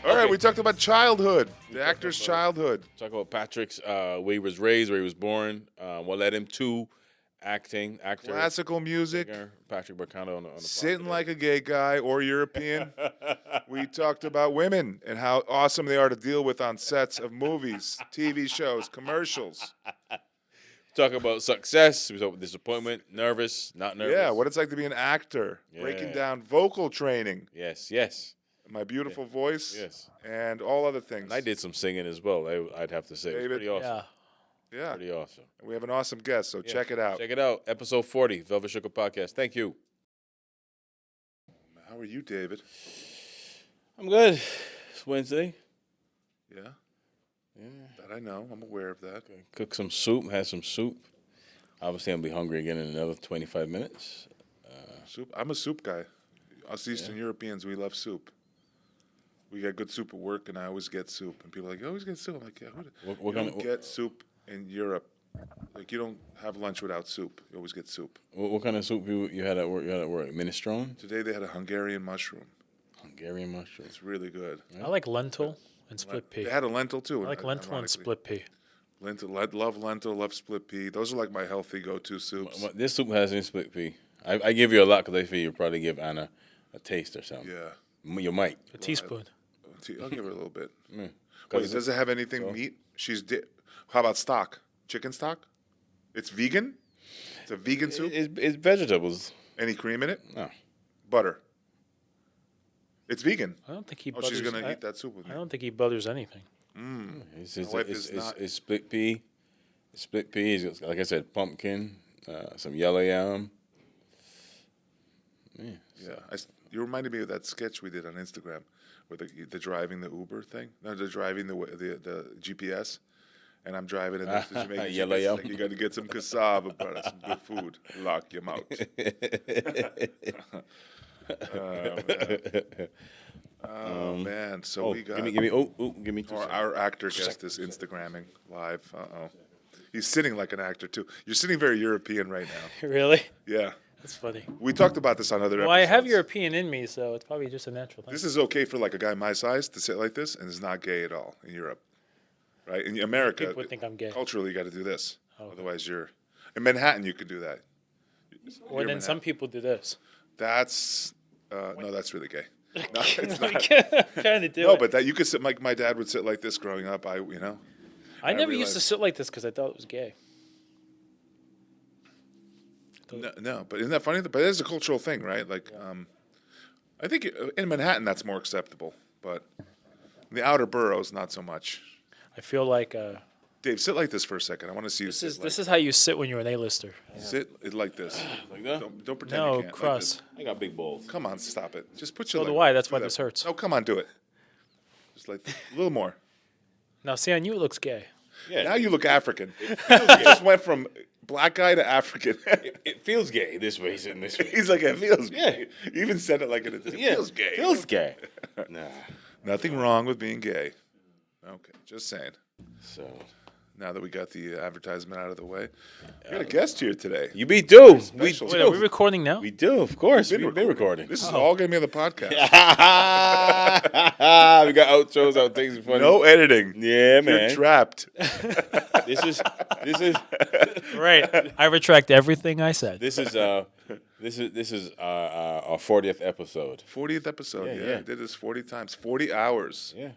All right, we talked about childhood, the actor's childhood. Talk about Patrick's where he was raised, where he was born, what led him to actor. Classical music. Patrick Brancato on the Sitting like a gay guy or European. We talked about women and how awesome they are to deal with on sets of movies, TV shows, commercials. Talk about success, we talk about disappointment, nervous, not nervous. Yeah, what it's like to be an actor. Breaking down vocal training. Yes. My beautiful voice. Yes. And all other things. And I did some singing as well, I'd have to say. It was pretty awesome. Yeah. Pretty awesome. And we have an awesome guest, so check it out. Check it out. Episode 40, Velvet Sugar Podcast. Thank you. How are you, David? I'm good. It's Wednesday. Yeah? That I know. I'm aware of that. Cook some soup, had some soup. Obviously, I'll be hungry again in another 25 minutes. Soup. I'm a soup guy. Us Eastern Europeans, we love soup. We get good soup at work, and I always get soup. And people are like, you always get soup. I'm like, yeah, you don't get soup in Europe. Like, you don't have lunch without soup. You always get soup. What kind of soup you had at work? You had at work? Minestrone? Today they had a Hungarian mushroom. Hungarian mushroom. It's really good. I like lentil and split pea. They had a lentil, too. I like lentil and split pea. Love lentil, love split pea. Those are like my healthy go-to soups. This soup has any split pea. I give you a lot because I feel you'll probably give Anna a taste or something. Yeah. You might. A teaspoon. I'll give her a little bit. Wait, Does does it have anything meat? How about stock? Chicken stock? It's vegan? It's a vegan soup? It's vegetables. Any cream in it? No. Butter. It's vegan. I don't think he butters. She's going to eat that soup with me. I don't think he butters anything. It's split pea. Split pea is, like I said, pumpkin, some yellow yam. You reminded me of that sketch we did on Instagram with the driving the Uber thing. No, the driving the GPS. And I'm driving in the Jamaican yellow yam. Like, you got to get some cassava, brother, some good food. Lock your mouth. Oh, man. So we got... Give me 2 seconds. Our actor guest is Instagramming live. He's sitting like an actor, too. You're sitting very European right now. Really? Yeah. That's funny. We talked about this on other episodes. Well, I have European in me, so it's probably just a natural thing. This is okay for like a guy my size to sit like this, and it's not gay at all in Europe. Right? In America, people would think I'm gay. Culturally, you got to do this. Okay. Otherwise, you're... In Manhattan, you could do that. Or then some people do this. That's... no, that's really gay. No, it's not. Trying to do no, it. but that you could sit like my dad would sit like this growing up. I never used to sit like this because I thought it was gay. No, but isn't that funny? But it is a cultural thing, right? Like, I think in Manhattan that's more acceptable, but in the outer boroughs, not so much. I feel like Dave, sit like this for a second. I want to see you sit. This is how you sit when you're an A-lister. Sit like this. Like that? Don't pretend No, you can't. cross. I got big balls. Come on, stop it. Just put your So leg. do I. That's do why that. this hurts. No, come on, do it. Just like a little more. Now, see, on you it looks gay. Yeah. Now you look African. You just went from black guy to African. It feels gay this way, sitting this way. He's like, it feels gay. Yeah. You even said it like it feels gay. Feels gay. Nah. Nothing wrong with being gay. Okay, just saying. So now that we got the advertisement out of the way, we got a guest here today. we do. Special. Wait, are we recording now? We do, of course. We've been recording. This is all going to be on the podcast. We got outros, outtakes, funny. No editing. Yeah, man. You're trapped. This is Right. I retract everything I said. this is our 40th episode. 40th episode. Yeah. I did this 40 times. 40 hours. Yeah.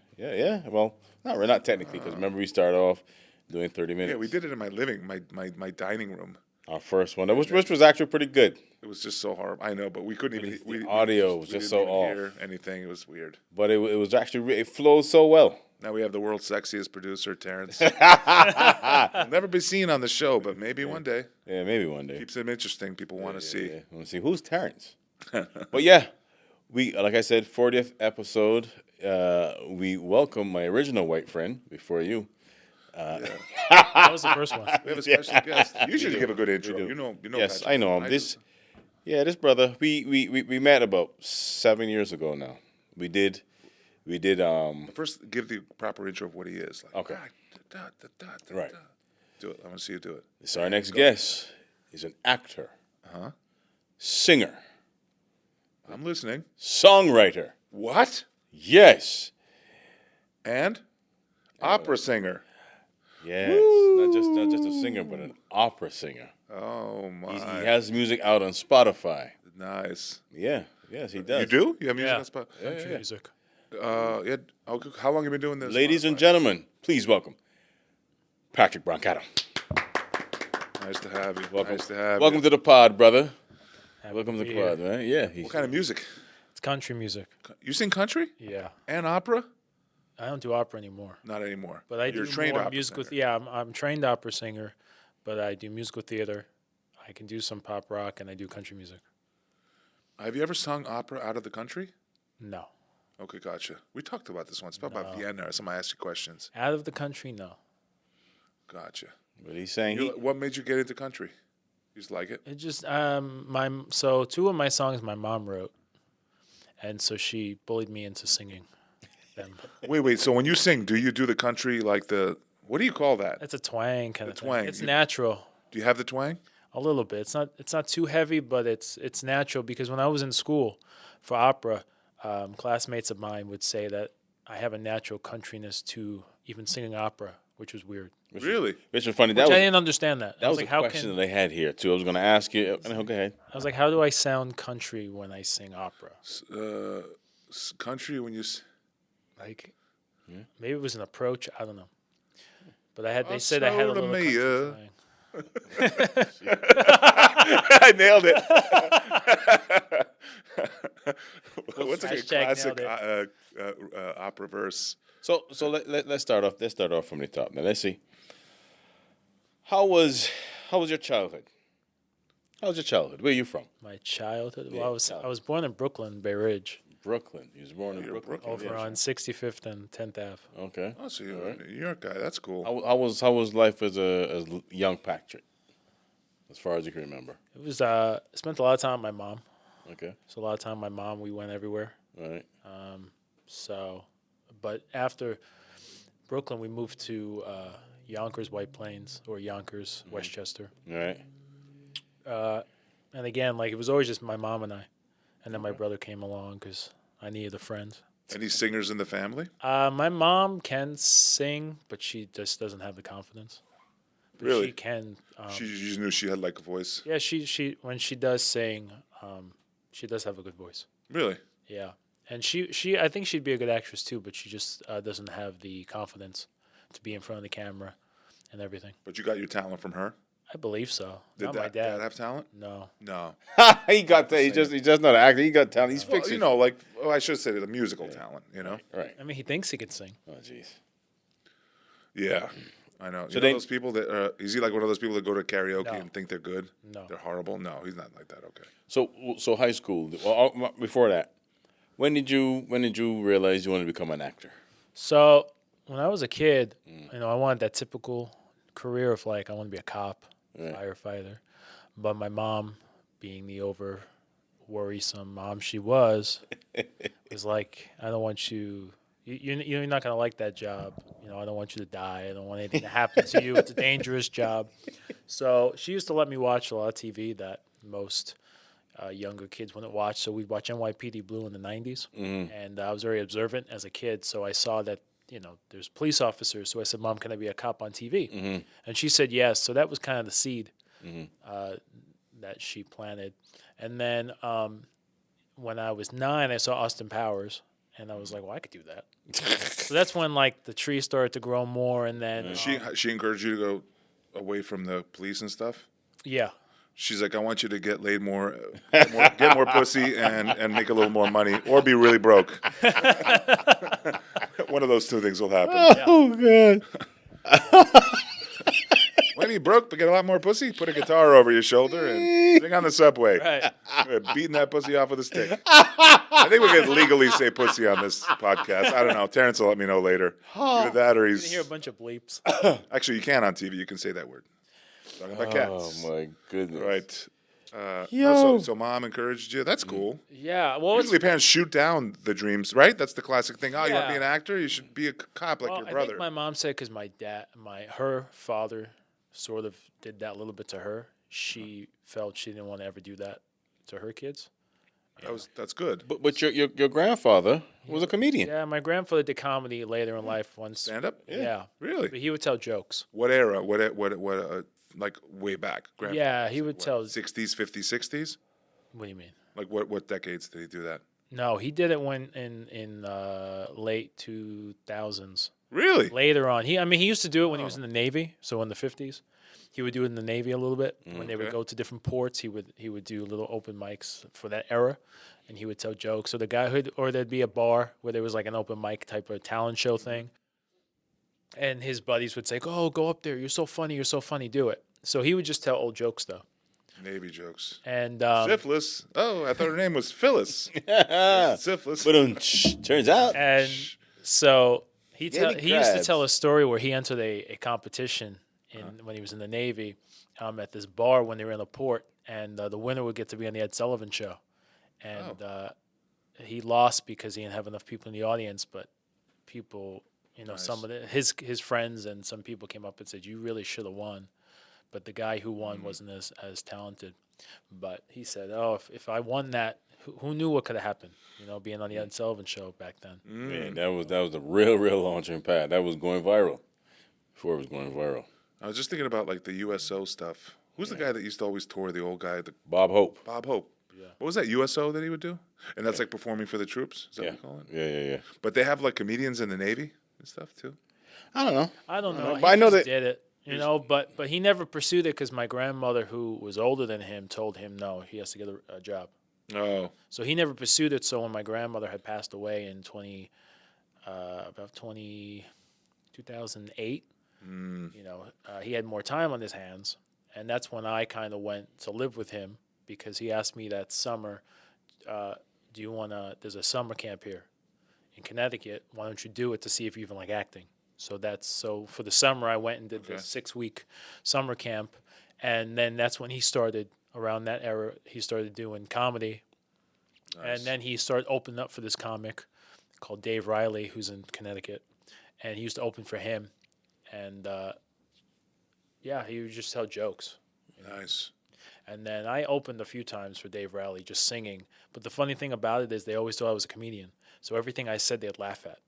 Well, we're not technically because remember we started off doing 30 minutes. Yeah, we did it in my my dining room. Our first one, which was actually pretty good. It was just so horrible. I know, but we couldn't even. The audio was just so off. Hear anything? It was weird. But it was actually it flowed so well. Now we have the world's sexiest producer, Terrence. He'll never be seen on the show, but maybe one day. Yeah, maybe one day. Keeps him interesting. People want to see. Yeah. Want to see who's Terrence? But yeah, we like I said, 40th episode. We welcome my original white friend before you. That was the first one. We have a special guest. You should give a good intro. You know. Yes, Patrick. I know him. This brother. We met about 7 years ago now. We did. First, give the proper intro of what he is. Like, Okay. Right. Do it. I want to see you do it. So our next guest is an actor, singer, I'm listening. songwriter. What? Yes. And opera singer. Yes. Not just a singer, but an opera singer. Oh my! He has music out on Spotify. Nice. Yeah. Yes, he does. You do? You have music Yeah. on Spotify? Country music. Yeah. Okay. How long have you been doing this? Ladies and Spotify? gentlemen, please welcome Patrick Brancato. Nice to have you. Welcome. Nice to have Welcome you. to the pod, brother. Happy Welcome to be the here. pod, man. Yeah. What kind of music? It's country music. You sing country Yeah. and opera? I don't do opera anymore. Not anymore. But I You're do a trained more opera musical. singer. Yeah, I'm trained opera singer, but I do musical theater. I can do some pop rock, and I do country music. Have you ever sung opera out of the country? No. Okay, gotcha. We talked about this once. About Vienna or somebody asked you questions. Out of the country, no. Gotcha. But he's saying What made you get into country? You just like it? It just so two of my songs my mom wrote, and so she bullied me into singing them. Wait. So when you sing, do you do the country like the what do you call that? It's a twang kind of thing. twang. It's natural. Do you have the twang? A little bit. It's not too heavy, but it's natural because when I was in school for opera, classmates of mine would say that I have a natural countryness to even singing opera, which was weird. Really? which was funny. I didn't understand that. That I was was a like, how question can that I had here too. I was going to ask you. Go ahead. I was like, how do I sound country when I sing opera? Country when you. Like, maybe it was an approach. I don't know. But they said I had a little country twang. I nailed it. What's a good Hashtag classic nailed opera verse? So let's start off. Let's start off from the top. Now let's see. How was your childhood? How was your childhood? Where are you from? My childhood. Yeah, Well, I was born in Brooklyn, Bay Ridge, Brooklyn. You was born in Brooklyn. over on 65th and 10th Ave. Okay. Oh, so you're a New York guy. That's cool. How was life as a young Patrick? As far as you can remember. It was. I spent a lot of time with my mom. Okay. So a lot of time with my mom. We went everywhere. All right. But after Brooklyn, we moved to Yonkers, White Plains, or Yonkers, Westchester. All right. And again, like it was always just my mom and I, and then my brother came along because I needed a friend. Any singers in the family? My mom can sing, but she just doesn't have the confidence. But Really? she can. She just knew she had like a voice. Yeah, she when she does sing, she does have a good voice. Really? Yeah, and she I think she'd be a good actress too, but she just doesn't have the confidence to be in front of the camera and everything. But you got your talent from her. I believe so. Did Not my dad dad. have talent? No. No. He got that. He's just not an actor. He got talent. He's Well, fixing. I should say the musical talent. Right. I mean, he thinks he can sing. Oh jeez. Yeah, I know. So You know those people that is he like one of those people that go to karaoke No. and think they're good? No. They're horrible. No, he's not like that. Okay. So high school. Well, before that, when did you realize you wanted to become an actor? So when I was a kid, I wanted that typical career of like I want to be a cop, firefighter. But my mom, being the over worrisome mom she was like, I don't want you. You're not gonna like that job. I don't want you to die. I don't want anything to happen to you. It's a dangerous job. So she used to let me watch a lot of TV that most younger kids wouldn't watch. So we'd watch NYPD Blue in the 90s. And I was very observant as a kid. So I saw that, there's police officers. So I said, Mom, can I be a cop on TV? And she said yes. So that was kind of the seed that she planted. And then when I was 9, I saw Austin Powers. And I was like, well, I could do that. So that's when, like, the tree started to grow more. And then... She encouraged you to go away from the police and stuff? Yeah. She's like, I want you to get laid more, get more pussy, and make a little more money, or be really broke. One of those two things will happen. Oh God. Maybe broke, but get a lot more pussy. Put a guitar over your shoulder and sing on the subway. Right. Beating that pussy off with a stick. I think we can legally say pussy on this podcast. I don't know. Terrence will let me know later. Either that or You he's... can hear a bunch of bleeps. Actually, you can on TV. You can say that word. Talking about cats. Oh my goodness. Right. Yo. So mom encouraged you. That's cool. Yeah. Well, Usually parents shoot down the dreams, right? That's the classic thing. Oh, you want to be Yeah. an actor? You should be a cop like your I brother. think my mom said because her father sort of did that a little bit to her. She felt she didn't want to ever do that to her kids. That's good. But your grandfather was a comedian. Yeah, my grandfather did comedy later in life once. Stand up? Yeah. Really? But he would tell jokes. What era? What like way back? Yeah, he would tell. 60s, 50s, 60s? What do you mean? Like what decades did he do that? No, he did it when in late 2000s. Really? Later on, he used to do it when he was in the Navy. So in the 50s, he would do it in the Navy a little bit. When they would go to different ports, he would do little open mics for that era, and he would tell jokes. So the guy or there'd be a bar where there was like an open mic type of talent show thing, and his buddies would say, "Oh, go up there! You're so funny! You're so funny! Do it!" So he would just tell old jokes though. Navy jokes. And syphilis. Oh, I thought her name was Phyllis. Syphilis. But turns out. And so he used to crabs. tell a story where he entered a competition when he was in the Navy at this bar when they were in the port, and the winner would get to be on the Ed Sullivan Show. And he lost because he didn't have enough people in the audience, but people, some of his friends and some people came up and said, "You really should have won." But the guy who won wasn't as talented. But he said, "Oh, if I won that, who knew what could have happened? Being on the Ed Sullivan Show back then." Man, that was a real launching pad. That was going viral. Before it was going viral. I was just thinking about like the USO stuff. Who's the guy that used to always tour? The old guy, Bob Hope. Bob Hope. Yeah. What was that USO that he would do? And that's like performing for the troops. Is that what you call it? Yeah. But they have like comedians in the Navy and stuff too. I don't know. But I know that did it. But he never pursued it because my grandmother, who was older than him, told him no, he has to get a job. Oh. So he never pursued it. So when my grandmother had passed away in 2008, he had more time on his hands, and that's when I kind of went to live with him because he asked me that summer, "Do you want to? There's a summer camp here in Connecticut. Why don't you do it to see if you even like acting?" So for the summer, I went and did the 6-week summer camp, and then that's when he started. Around that era, he started doing comedy, and then he started opening up for this comic called Dave Riley, who's in Connecticut, and he used to open for him, and he would just tell jokes. Nice. And then I opened a few times for Dave Riley, just singing. But the funny thing about it is they always thought I was a comedian, so everything I said they'd laugh at.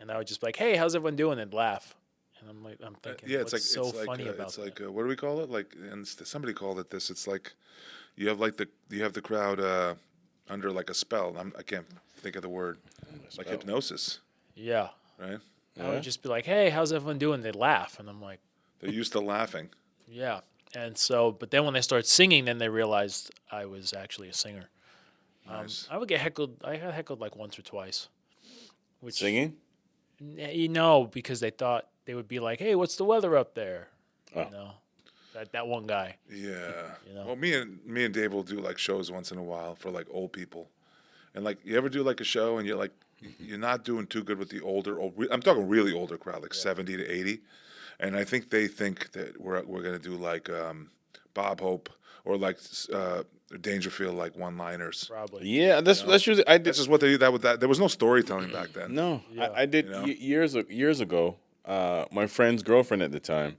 And I would just be like, "Hey, how's everyone doing?" And laugh. And I'm thinking, what's so funny about it's like that? what do we call it? Like, and somebody called it this. It's like you have the crowd under like a spell. I can't think of the word. Like hypnosis, Yeah. right? I would just be like, "Hey, how's everyone doing?" They'd laugh, and I'm like, They're used to laughing. "Yeah." And so, but then when they started singing, then they realized I was actually a singer. Nice. I would get heckled. I got heckled like once or twice. Singing? Because they thought they would be like, "Hey, what's the weather up there?" Oh. That one guy. Yeah. Well, me and Dave will do like shows once in a while for like old people, and like you ever do like a show and you're not doing too good with the I'm talking really older crowd, like 70 to 80, and I think they think that we're gonna do like Bob Hope or like Dangerfield, like one-liners. Probably. Yeah, that's usually I did. This is what they do. There was no storytelling back then. No, I did years ago. My friend's girlfriend at the time,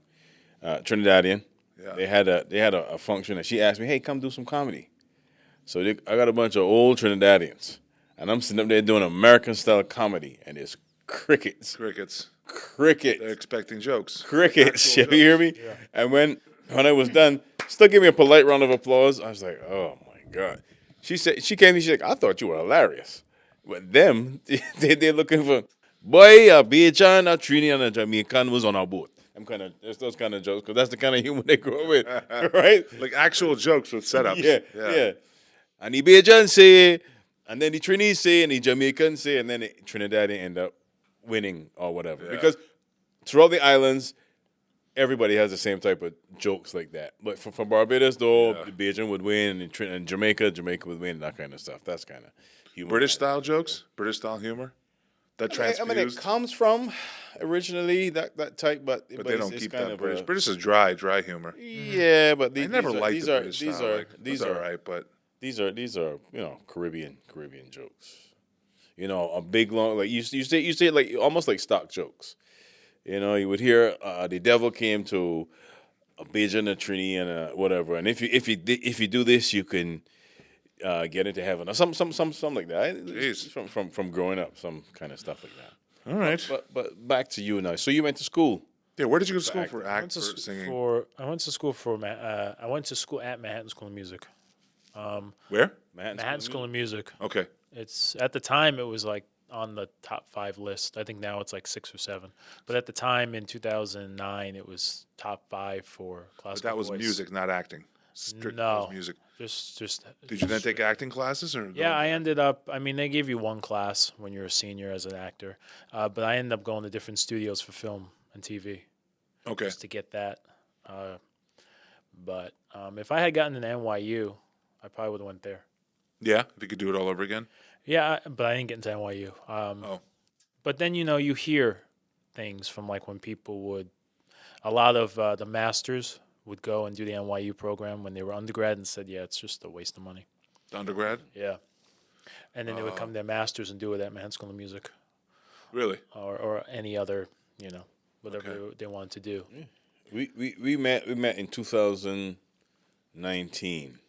Trinidadian. Yeah. They had a function and she asked me, "Hey, come do some comedy." So I got a bunch of old Trinidadians, and I'm sitting up there doing American style comedy, and it's crickets. They're expecting jokes. Crickets. You Actual hear me? Yeah. And when I was done, still give me a polite round of applause. I was like, "Oh my god." She came to me, she's like, "I thought you were hilarious." But them, they're looking for, boy, a Bajan, a Trini, and a Jamaican was on our boat. There's those kind of jokes, because that's the kind of humor they grow up with, right? Like actual jokes with setups. Yeah. And the Bajan say, and then the Trini say, and the Jamaican say, and then the Trinidadian end up winning or whatever. Yeah. Because throughout the islands, everybody has the same type of jokes like that. But from Barbados, though, the Bajan would win, and Jamaica would win, that kind of stuff. That's kind of humor. British style jokes, British style humor. That transfused. I mean, it comes from originally that type, but they don't it's keep kind that of British. British is dry humor. Yeah, but I never liked these the are British these style. are Like, these it's are all right, but these are Caribbean jokes. A big long, like you say like almost like stock jokes. You would hear the devil came to a beige in a tree and a whatever. And if you do this, you can get into heaven or something like that. It's from growing up, some kind of stuff like that. All right. But back to you now. So you went to school. Yeah, where did you go to school for singing? I went to school at Manhattan School of Music. Where? Manhattan School of Music. Okay. It's at the time it was like on the top 5 list. I think now it's like 6 or 7. But at the time in 2009, it was top 5 for classical. But that was voice. music, not acting. Strict No, music. Just. Did you then take acting classes or? Yeah, I ended up. I mean, they give you one class when you're a senior as an actor, but I ended up going to different studios for film and TV. Okay. Just to get that. But if I had gotten an NYU, I probably would have went there. Yeah, if you could do it all over again. Yeah, but I didn't get into NYU. But then, you hear things from like when people would, a lot of the masters would go and do the NYU program when they were undergrad and said, yeah, it's just a waste of money. Undergrad? Yeah. And then they would come to their masters and do it at Manhattan School of Music. Really? Or any other, whatever they wanted to do. Yeah. We met in 2019.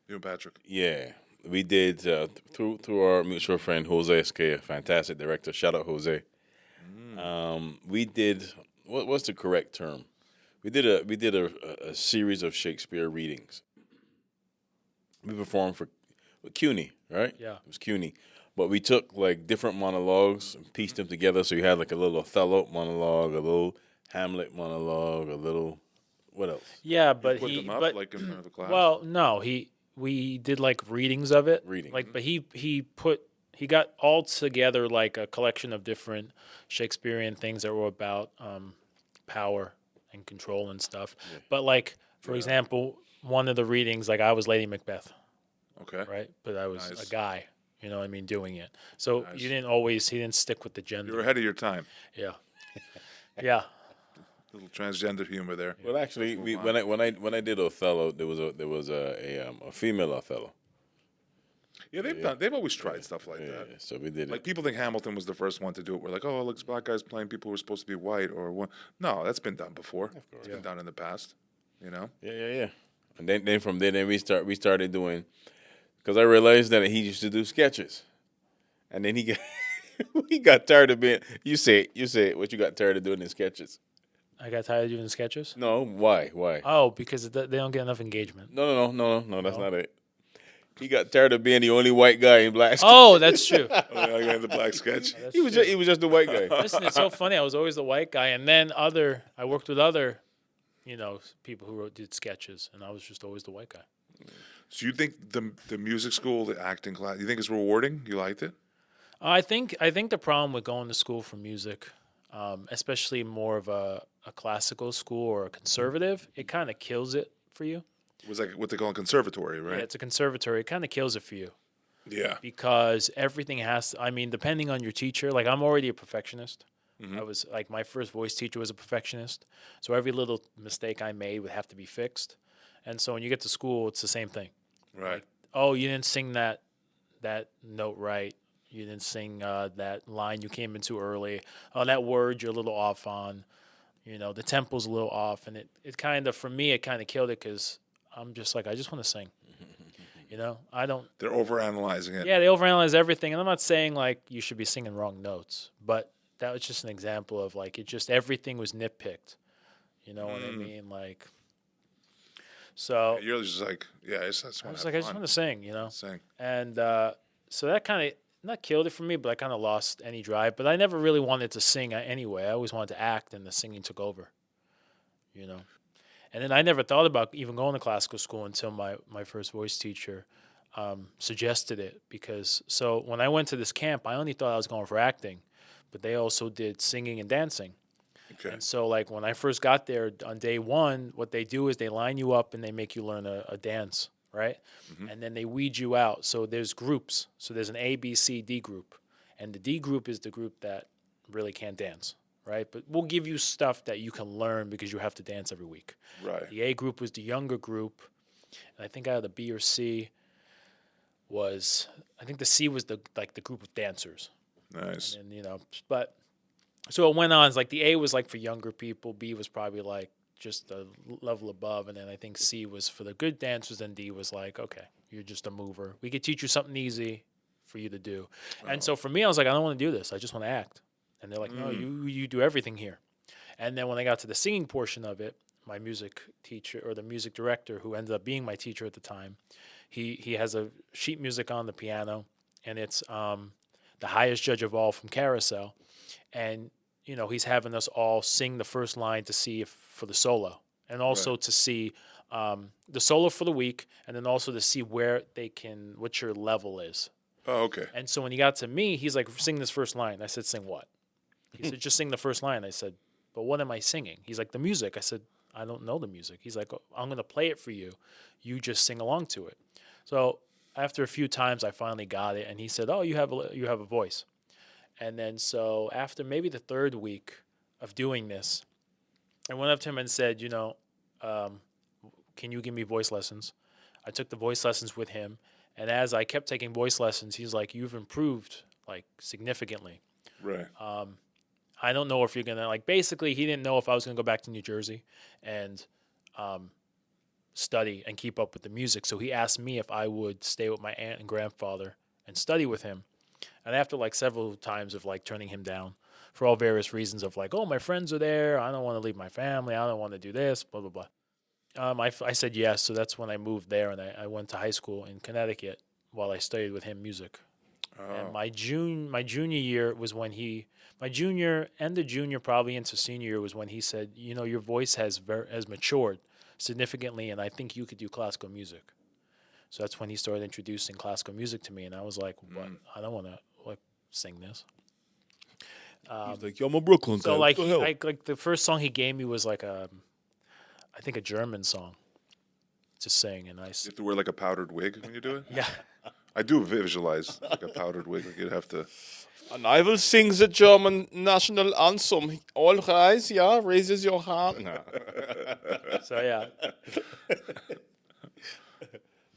You and Patrick? Yeah. We did through our mutual friend Jose Esquia, fantastic director. Shout out Jose. We did what's the correct term? We did a series of Shakespeare readings. We performed for CUNY, right? Yeah. It was CUNY. But we took like different monologues and pieced them together. So you had like a little Othello monologue, a little Hamlet monologue, a little what else? Yeah, but Put them up like in front of the class? Well, no, we did like readings of it. But he got all together like a collection of different Shakespearean things that were about power and control and stuff. Yeah. But like for example, one of the readings, like I was Lady Macbeth. Okay. Right? But I was a guy, doing it. So he didn't stick with the gender. You were ahead of your time. Yeah. Yeah. Little transgender humor there. Well, actually, when I did Othello, there was a female Othello. Yeah, they've always tried stuff like that. So we did like people think Hamilton was the first one to do it. We're like, oh, look, this black guy's playing people who are supposed to be white No, that's been done before. Of course. It's been done in the past. Yeah. And then from there, we started doing, because I realized that he used to do sketches, and then he got tired of being. You say what you got tired of doing in sketches. I got tired of doing sketches. No, why? Oh, because they don't get enough engagement. No, that's not it. He got tired of being the only white guy in black. Oh, that's true. The black sketch. He was just the white guy. Listen, it's so funny. I was always the white guy, and then I worked with other, people who did sketches, and I was just always the white guy. So you think the music school, the acting class, you think it's rewarding? You liked it? I think the problem with going to school for music, especially more of a classical school or a conservative, it kind of kills it for you. It was like what they call a conservatory, right? Yeah, it's a conservatory. It kind of kills it for you. Yeah. Because everything depending on your teacher, like I'm already a perfectionist. Mm-hmm. I was like, my first voice teacher was a perfectionist. So every little mistake I made would have to be fixed. And so when you get to school, it's the same thing. Right. Like, oh, you didn't sing that note right. You didn't sing that line you came into early. Oh, that word you're a little off on. The tempo's a little off. And it kind of, for me, it kind of killed it because I'm just like, I just want to sing. I don't. They're overanalyzing it. Yeah, they overanalyze everything. And I'm not saying like you should be singing wrong notes, but that was just an example of like everything was nitpicked. You know what I mean? Like, so. You're just like, I just want to I just want to sing, Sing. And so that kind of not killed it for me, but I kind of lost any drive. But I never really wanted to sing anyway. I always wanted to act, and the singing took over. And then I never thought about even going to classical school until my first voice teacher suggested it. So when I went to this camp, I only thought I was going for acting, but they also did singing and dancing. Okay. And so like when I first got there on day one, what they do is they line you up and they make you learn a dance, right? Mm-hmm. And then they weed you out. So there's groups. So there's an A, B, C, D group. And the D group is the group that really can't dance. Right, but we'll give you stuff that you can learn because you have to dance every week. Right. The A group was the younger group, and I think out of the B or C I think the C was the group of dancers. Nice. And but so it went on. It's like the A was like for younger people, B was probably like just a level above, and then I think C was for the good dancers, and D was like, okay, you're just a mover. We could teach you something easy for you to do. And so for me, I was like, I don't want to do this. I just want to act. And they're like, no, you do everything here. And then when I got to the singing portion of it, my music teacher or the music director, who ended up being my teacher at the time, he has a sheet music on the piano, and it's the highest judge of all from Carousel, and he's having us all sing the first line to see if for the solo, and also to see the solo for the week, and then also to see what your level is. Oh, okay. And so when he got to me, he's like, sing this first line. I said, sing what? He said, just sing the first line. I said, but what am I singing? He's like, the music. I said, I don't know the music. He's like, I'm going to play it for you. You just sing along to it. So after a few times, I finally got it. And he said, oh, you have a voice. And then so after maybe the third week of doing this, I went up to him and said, can you give me voice lessons? I took the voice lessons with him. And as I kept taking voice lessons, he's like, you've improved like significantly. Right. I don't know if you're going to basically he didn't know if I was going to go back to New Jersey and study and keep up with the music. So he asked me if I would stay with my aunt and grandfather and study with him. And after several times of turning him down for all various reasons of oh, my friends are there. I don't want to leave my family. I don't want to do this, blah, blah, blah. I said yes, so that's when I moved there, and I went to high school in Connecticut while I studied with him music. Oh. And my junior year was when my junior probably into senior year was when he said, your voice has matured significantly, and I think you could do classical music. So that's when he started introducing classical music to me, and I was like, what? I don't want to sing this. He's like, yo, I'm a Brooklyn guy. So the first song he gave me was I think a German song to sing, and you have to wear a powdered wig when you do it? Yeah. I do visualize a powdered wig. You'd have to. And I will sing the German national anthem. All rise, yeah, raises your hand. No. So, yeah.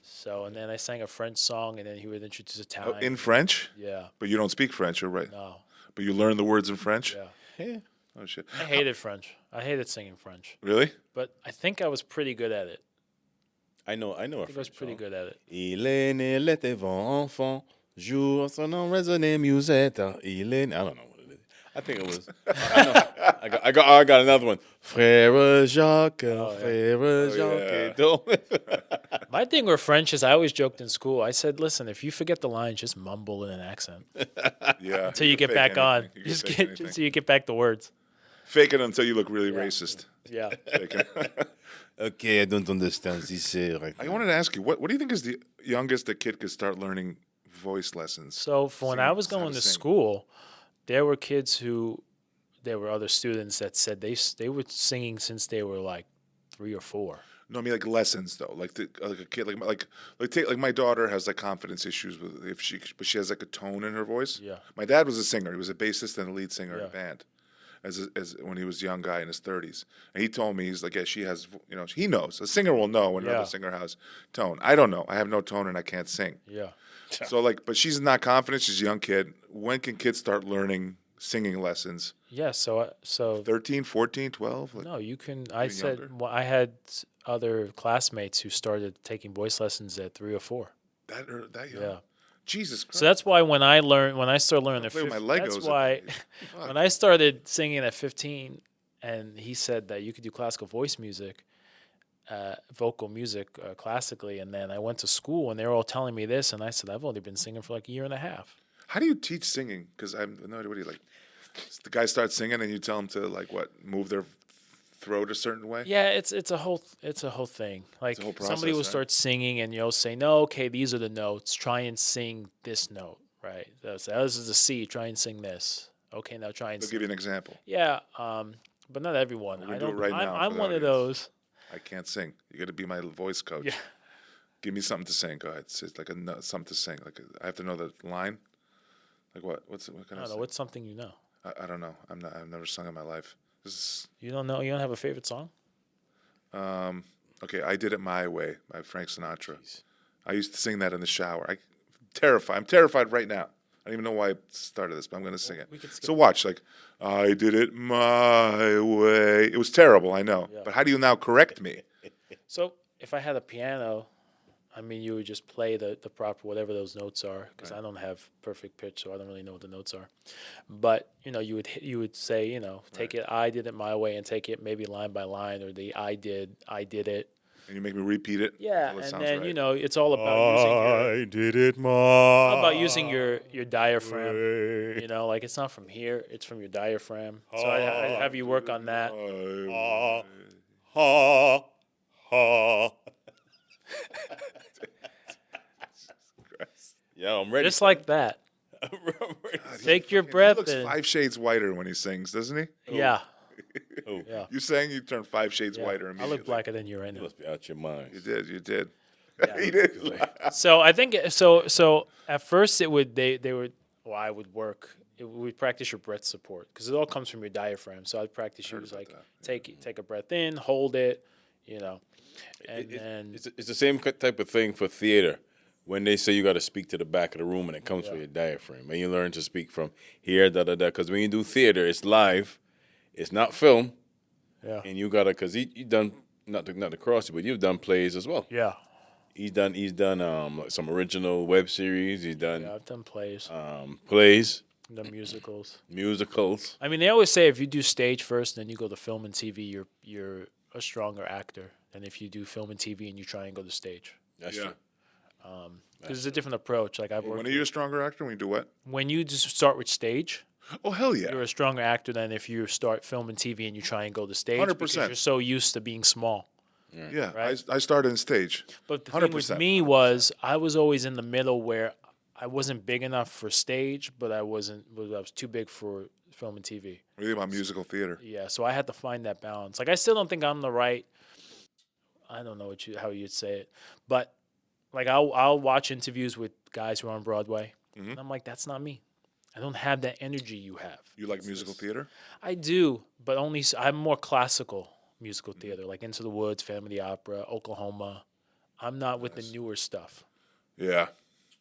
So, and then I sang a French song, and then he would introduce Italian. In French? Yeah. But you don't speak French, or right? No. But you learn the words in French? Yeah. Oh, shit. I hated French. I hated singing French. Really? But I think I was pretty good at it. I know. I was pretty good at it. Il est né l'été enfant, jour son nom résonnait musette. Il est. I don't know what it is. I think it was. I got another one. Frère Jacques, Frère Jacques. My thing with French is I always joked in school. I said, listen, if you forget the lines, just mumble in an accent. Yeah. Until you get back on. Just so you get back the words. Fake it until you look really racist. Yeah. Okay, I don't understand this. I wanted to ask you, what do you think is the youngest a kid could start learning voice lessons? So when I was going to school, there were kids there were other students that said they were singing since they were 3 or 4. No, I mean lessons though. Like a kid, take my daughter has confidence issues but she has a tone in her voice. Yeah. My dad was a singer. He was a bassist and a lead singer in a band, as when he was a young guy in his 30s. And he told me, he's like, yeah, she has, he knows. A singer will know when another singer has tone. I don't know. I have no tone and I can't sing. Yeah. So but she's not confident. She's a young kid. When can kids start learning singing lessons? Yeah. So 13, 14, 12. No, you can. I said I had other classmates who started taking voice lessons at 3 or 4. That young. Yeah. Jesus Christ. So that's why when I started learning at 15, that's why when I started singing at 15, and he said that you could do classical voice music, vocal music classically, and then I went to school and they were all telling me this, and I said I've only been singing for a year and a half. How do you teach singing? Because I have no idea. What do you the guy starts singing and you tell him to move their throat a certain way? Yeah, it's a whole thing. Like somebody will start singing and you'll say, no, okay, these are the notes. Try and sing this note, right? This is a C. Try and sing this. Okay, now try and. I'll give you an example. Yeah, but not everyone. I do it right now. I'm one of those. I can't sing. You got to be my voice coach. Yeah. Give me something to sing. Go ahead. It's something to sing. I have to know the line. What? What can I don't know. What's something you know? I don't know. I've never sung in my life. You don't know? You don't have a favorite song? Okay, I Did It My Way by Frank Sinatra. Jeez. I used to sing that in the shower. I'm terrified right now. I don't even know why I started this, but I'm going to sing it. we can skip So watch, like, I did it my way. It was terrible, I know. Yeah. But how do you now correct me? So if I had a piano, I mean, you would just play the proper whatever those notes are, because I don't have perfect pitch, so I don't really know what the notes are. But you would say, take it. I did it my way, and take it maybe line by line, or the I did it. And you make me repeat it? Yeah, until it and sounds then right. it's all about using your did it my all about using your diaphragm. Like it's not from here; it's from your diaphragm. So I have you work on that. Ha, ha. Yeah, I'm ready. Just like that. Take your He breath looks and 5 shades whiter when he sings, doesn't he? yeah. Oh, Yeah. You sang, you turned 5 shades Yeah. whiter I immediately. look blacker than you right you now. must be out your mind. You did. Yeah. He did. So I think so. At first, it would they would I would work. We'd practice your breath support because it all comes from your diaphragm. So I'd practice you like take a breath in, hold it, and then It's the same type of thing for theater. When they say you got to speak to the back of the room and it comes from your diaphragm, and you learn to speak from here, da da da. Because when you do theater, it's live, it's not film, yeah and you gotta because you done not to cross you, but you've done plays as well. yeah He's done like some original web series. He's done yeah. I've done plays, plays, done musicals. musicals. I mean, they always say if you do stage first, then you go to film and TV, you're a stronger actor than if you do film and TV and you try and go to stage. That's Yeah. true. Because it's a different approach. Like I've worked When are you a stronger actor? When you do what? when you just start with stage, Oh, hell yeah. you're a stronger actor than if you start film and TV and you try and go to stage. 100%. Because you're so used to being small. Yeah, Right? I started in stage. But the thing with 100%. me was I was always in the middle where I wasn't big enough for stage, but I was too big for film and TV. Really about musical theater. Yeah, so I had to find that balance. Like I still don't think I'm the right. I don't know how you'd say it, but like I'll watch interviews with guys who are on Broadway, and I'm like, that's not me. I don't have that energy you have. You like musical theater? I do, but I'm more classical musical theater, like Into the Woods, Phantom of the Opera, Oklahoma. I'm not with the newer stuff. Yeah.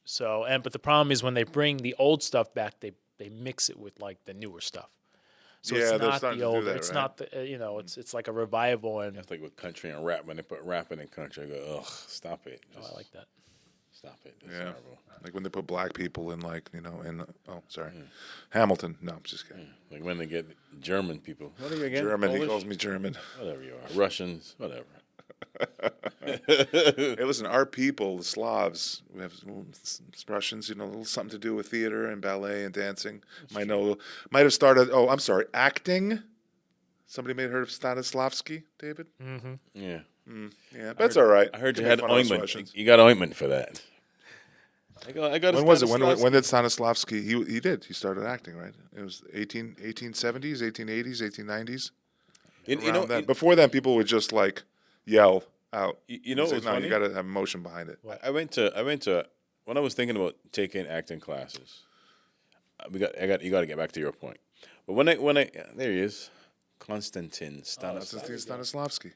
So but the problem is when they bring the old stuff back, they mix it with like the newer stuff. So Yeah, it's they're not starting the to do old. that, It's right? not the it's like a revival and That's like with country and rap. When they put rapping in country, I go, ugh, stop it. oh, Just I like that. stop it. That's Yeah. terrible. Like when they put black people in, like, Hamilton. No, I'm just kidding. Like when they get German people. What are you again? German. He Polish? calls me German. Whatever you are. Russians. Whatever. Hey, listen, our people, the Slavs, we have Russians, a little something to do with theater and ballet and dancing. Might have started. Oh, I'm sorry, acting. Somebody may have heard of Stanislavski, David. Yeah. Yeah, that's all right. I heard you Can had make fun of us ointment. Russians. You got ointment for that. I got. When was it? When did Stanislavski? He did. He started acting, right? It was 1870s, 1880s, 1890s. Around then. Before then, people would just like yell out. You know It's what's like, no, funny? you got to have emotion behind it. I went to when I was thinking about taking acting classes. You got to get back to your point. But when I there he is, Konstantin Stanislavski, Stanislavski,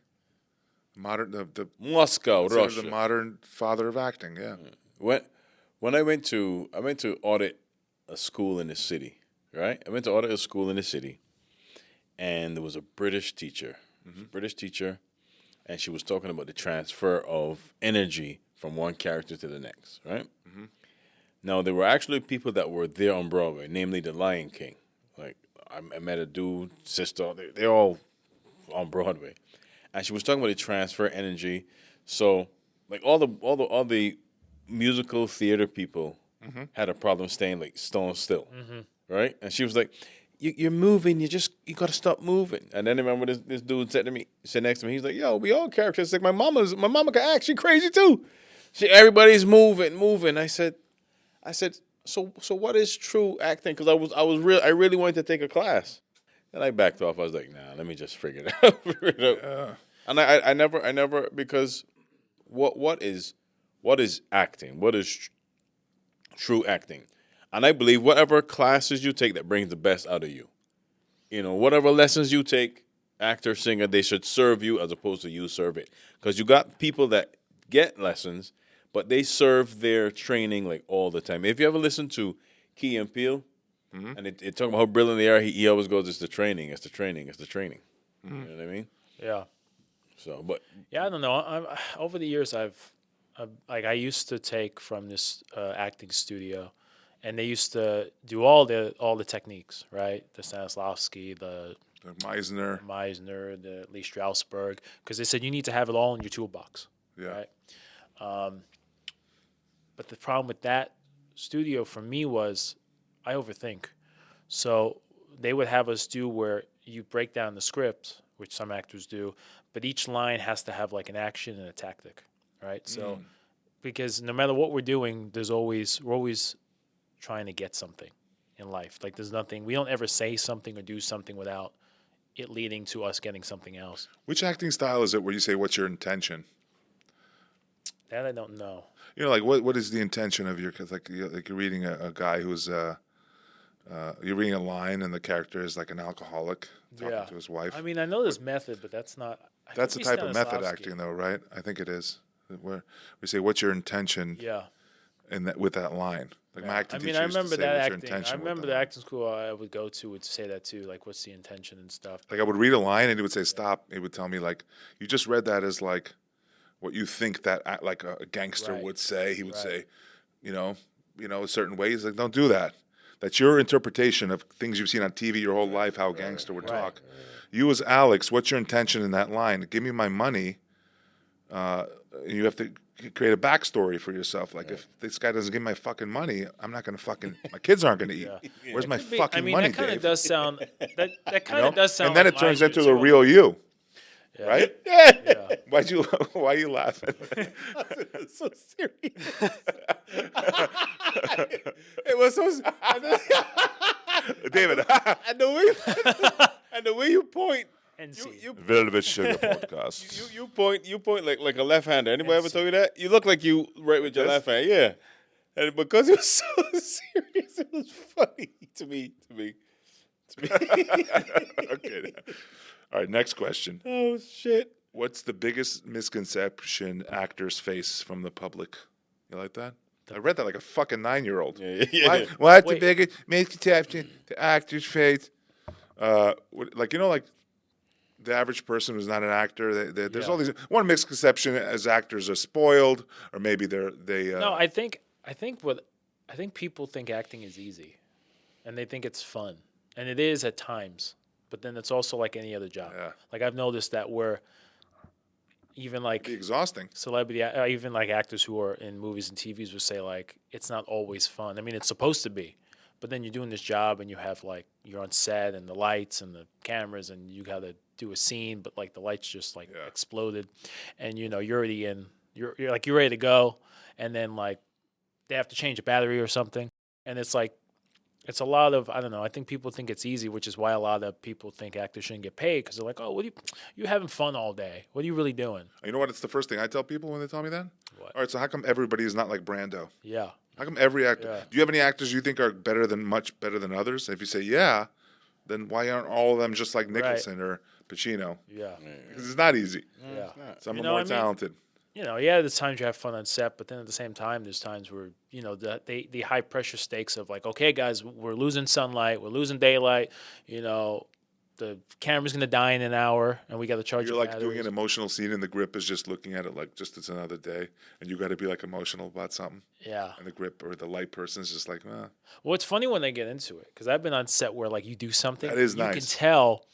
modern the Moscow, considered Russia. the modern father of acting. Yeah, When I went to audit a school in the city, right? I went to audit a school in the city, and there was a British teacher, and she was talking about the transfer of energy from one character to the next, right? Now, there were actually people that were there on Broadway, namely The Lion King. Like, I met a dude, sister, they're all on Broadway. And she was talking about the transfer energy. So, like, all the musical theater people had a problem staying, like, stone still, right? And she was like, you're moving, you got to stop moving. And then I remember this dude said next to me, he's like, yo, we all characters. Like, my mama can act, she crazy too. Everybody's moving. I said, so what is true acting? Because I really wanted to take a class. Then I backed off. I was like, nah, let me just figure it out. Yeah. And I never because what is acting? What is true acting? And I believe whatever classes you take that brings the best out of you. Whatever lessons you take, actor, singer, they should serve you as opposed to you serve it. Because you got people that get lessons, but they serve their training like all the time. If you ever listen to Key and Peele, and it talking about how brilliant they are. He always goes, "It's the training. It's the training. It's the training." You know what I mean? Yeah. So, but Yeah, I don't know. Over the years, I used to take from this acting studio, and they used to do all the techniques, right? The Stanislavski, the Meisner. the Lee Strasberg, because they said you need to have it all in your toolbox, Yeah. right? But the problem with that studio for me was I overthink. So they would have us do where you break down the script, which some actors do, but each line has to have like an action and a tactic, right? So because no matter what we're doing, we're always trying to get something in life. Like there's nothing, we don't ever say something or do something without it leading to us getting something else. Which acting style is it where you say, what's your intention? That I don't know. You know, like what is the intention of your? Cause like you're reading a guy who's you're reading a line and the character is like an alcoholic talking to his wife. I mean, I know this method, but that's not. That's the type of method acting, though, right? I think it is. Where we say, "What's your intention?" Yeah. And with that line, like my acting teacher I used to remember say, that "What's your acting. intention?" I remember the acting school I would go to would say that too. Like, what's the intention and stuff. Like I would read a line and he would say, "Stop." He would tell me like, "You just read that as like what you think that like a gangster would say." He would say, you know, a certain way. He's like, "Don't do that. That's your interpretation of things you've seen on TV your whole life. How a gangster would talk. You as Alex, what's your intention in that line? Give me my money." You have to create a backstory for yourself. Like if this guy doesn't give me my fucking money, I'm not gonna fucking. My kids aren't gonna eat. Where's my fucking money, that kind Dave? of does sound. That kind of does sound. And then like it turns mine into too. the real you, right? Yeah. Why are you laughing? so serious. It was so. David, And the way you point. You Velvet Sugar Podcast. you point like a left-hander. Anybody ever told you that? You look like you right with your left hand. Yeah. And because it was so serious, it was funny to me. Okay. All right, next question. Oh shit. What's the biggest misconception actors face from the public? You like that? I read that like a fucking 9-year-old. Yeah. What's the biggest misconception the actors face? Like the average person who's not an actor, there's all these. One misconception as actors are spoiled, or maybe they. No, I think people think acting is easy, and they think it's fun, and it is at times. But then it's also like any other job. Yeah. Like I've noticed that where even like be exhausting. celebrity, even like actors who are in movies and TVs will say like it's not always fun. I mean, it's supposed to be, but then you're doing this job and you have like you're on set and the lights and the cameras and you got to do a scene, but like the lights just like exploded, and you're already in. You're ready to go, and then like they have to change a battery or something, and it's like. It's a lot of, I don't know, I think people think it's easy, which is why a lot of people think actors shouldn't get paid because they're like, oh, you having fun all day. What are you really doing? You know what? It's the first thing I tell people when they tell me that. What? All right, so how come everybody is not like Brando? Yeah. How come every actor? Yeah. Do you have any actors you think are much better than others? If you say yeah, then why aren't all of them just like Nicholson or Pacino? Yeah. Because it's not easy. Yeah. Some are more talented. There's times you have fun on set, but then at the same time, there's times where, the high pressure stakes of like, okay, guys, we're losing sunlight, we're losing daylight, the camera's going to die in an hour and we got to charge You're your like batteries. doing an emotional scene and the grip is just looking at it like just it's another day and you got to be like emotional about something. Yeah. And the grip or the light person's just like, Well, it's funny when they get into it because I've been on set where like you do something. That is you nice. can tell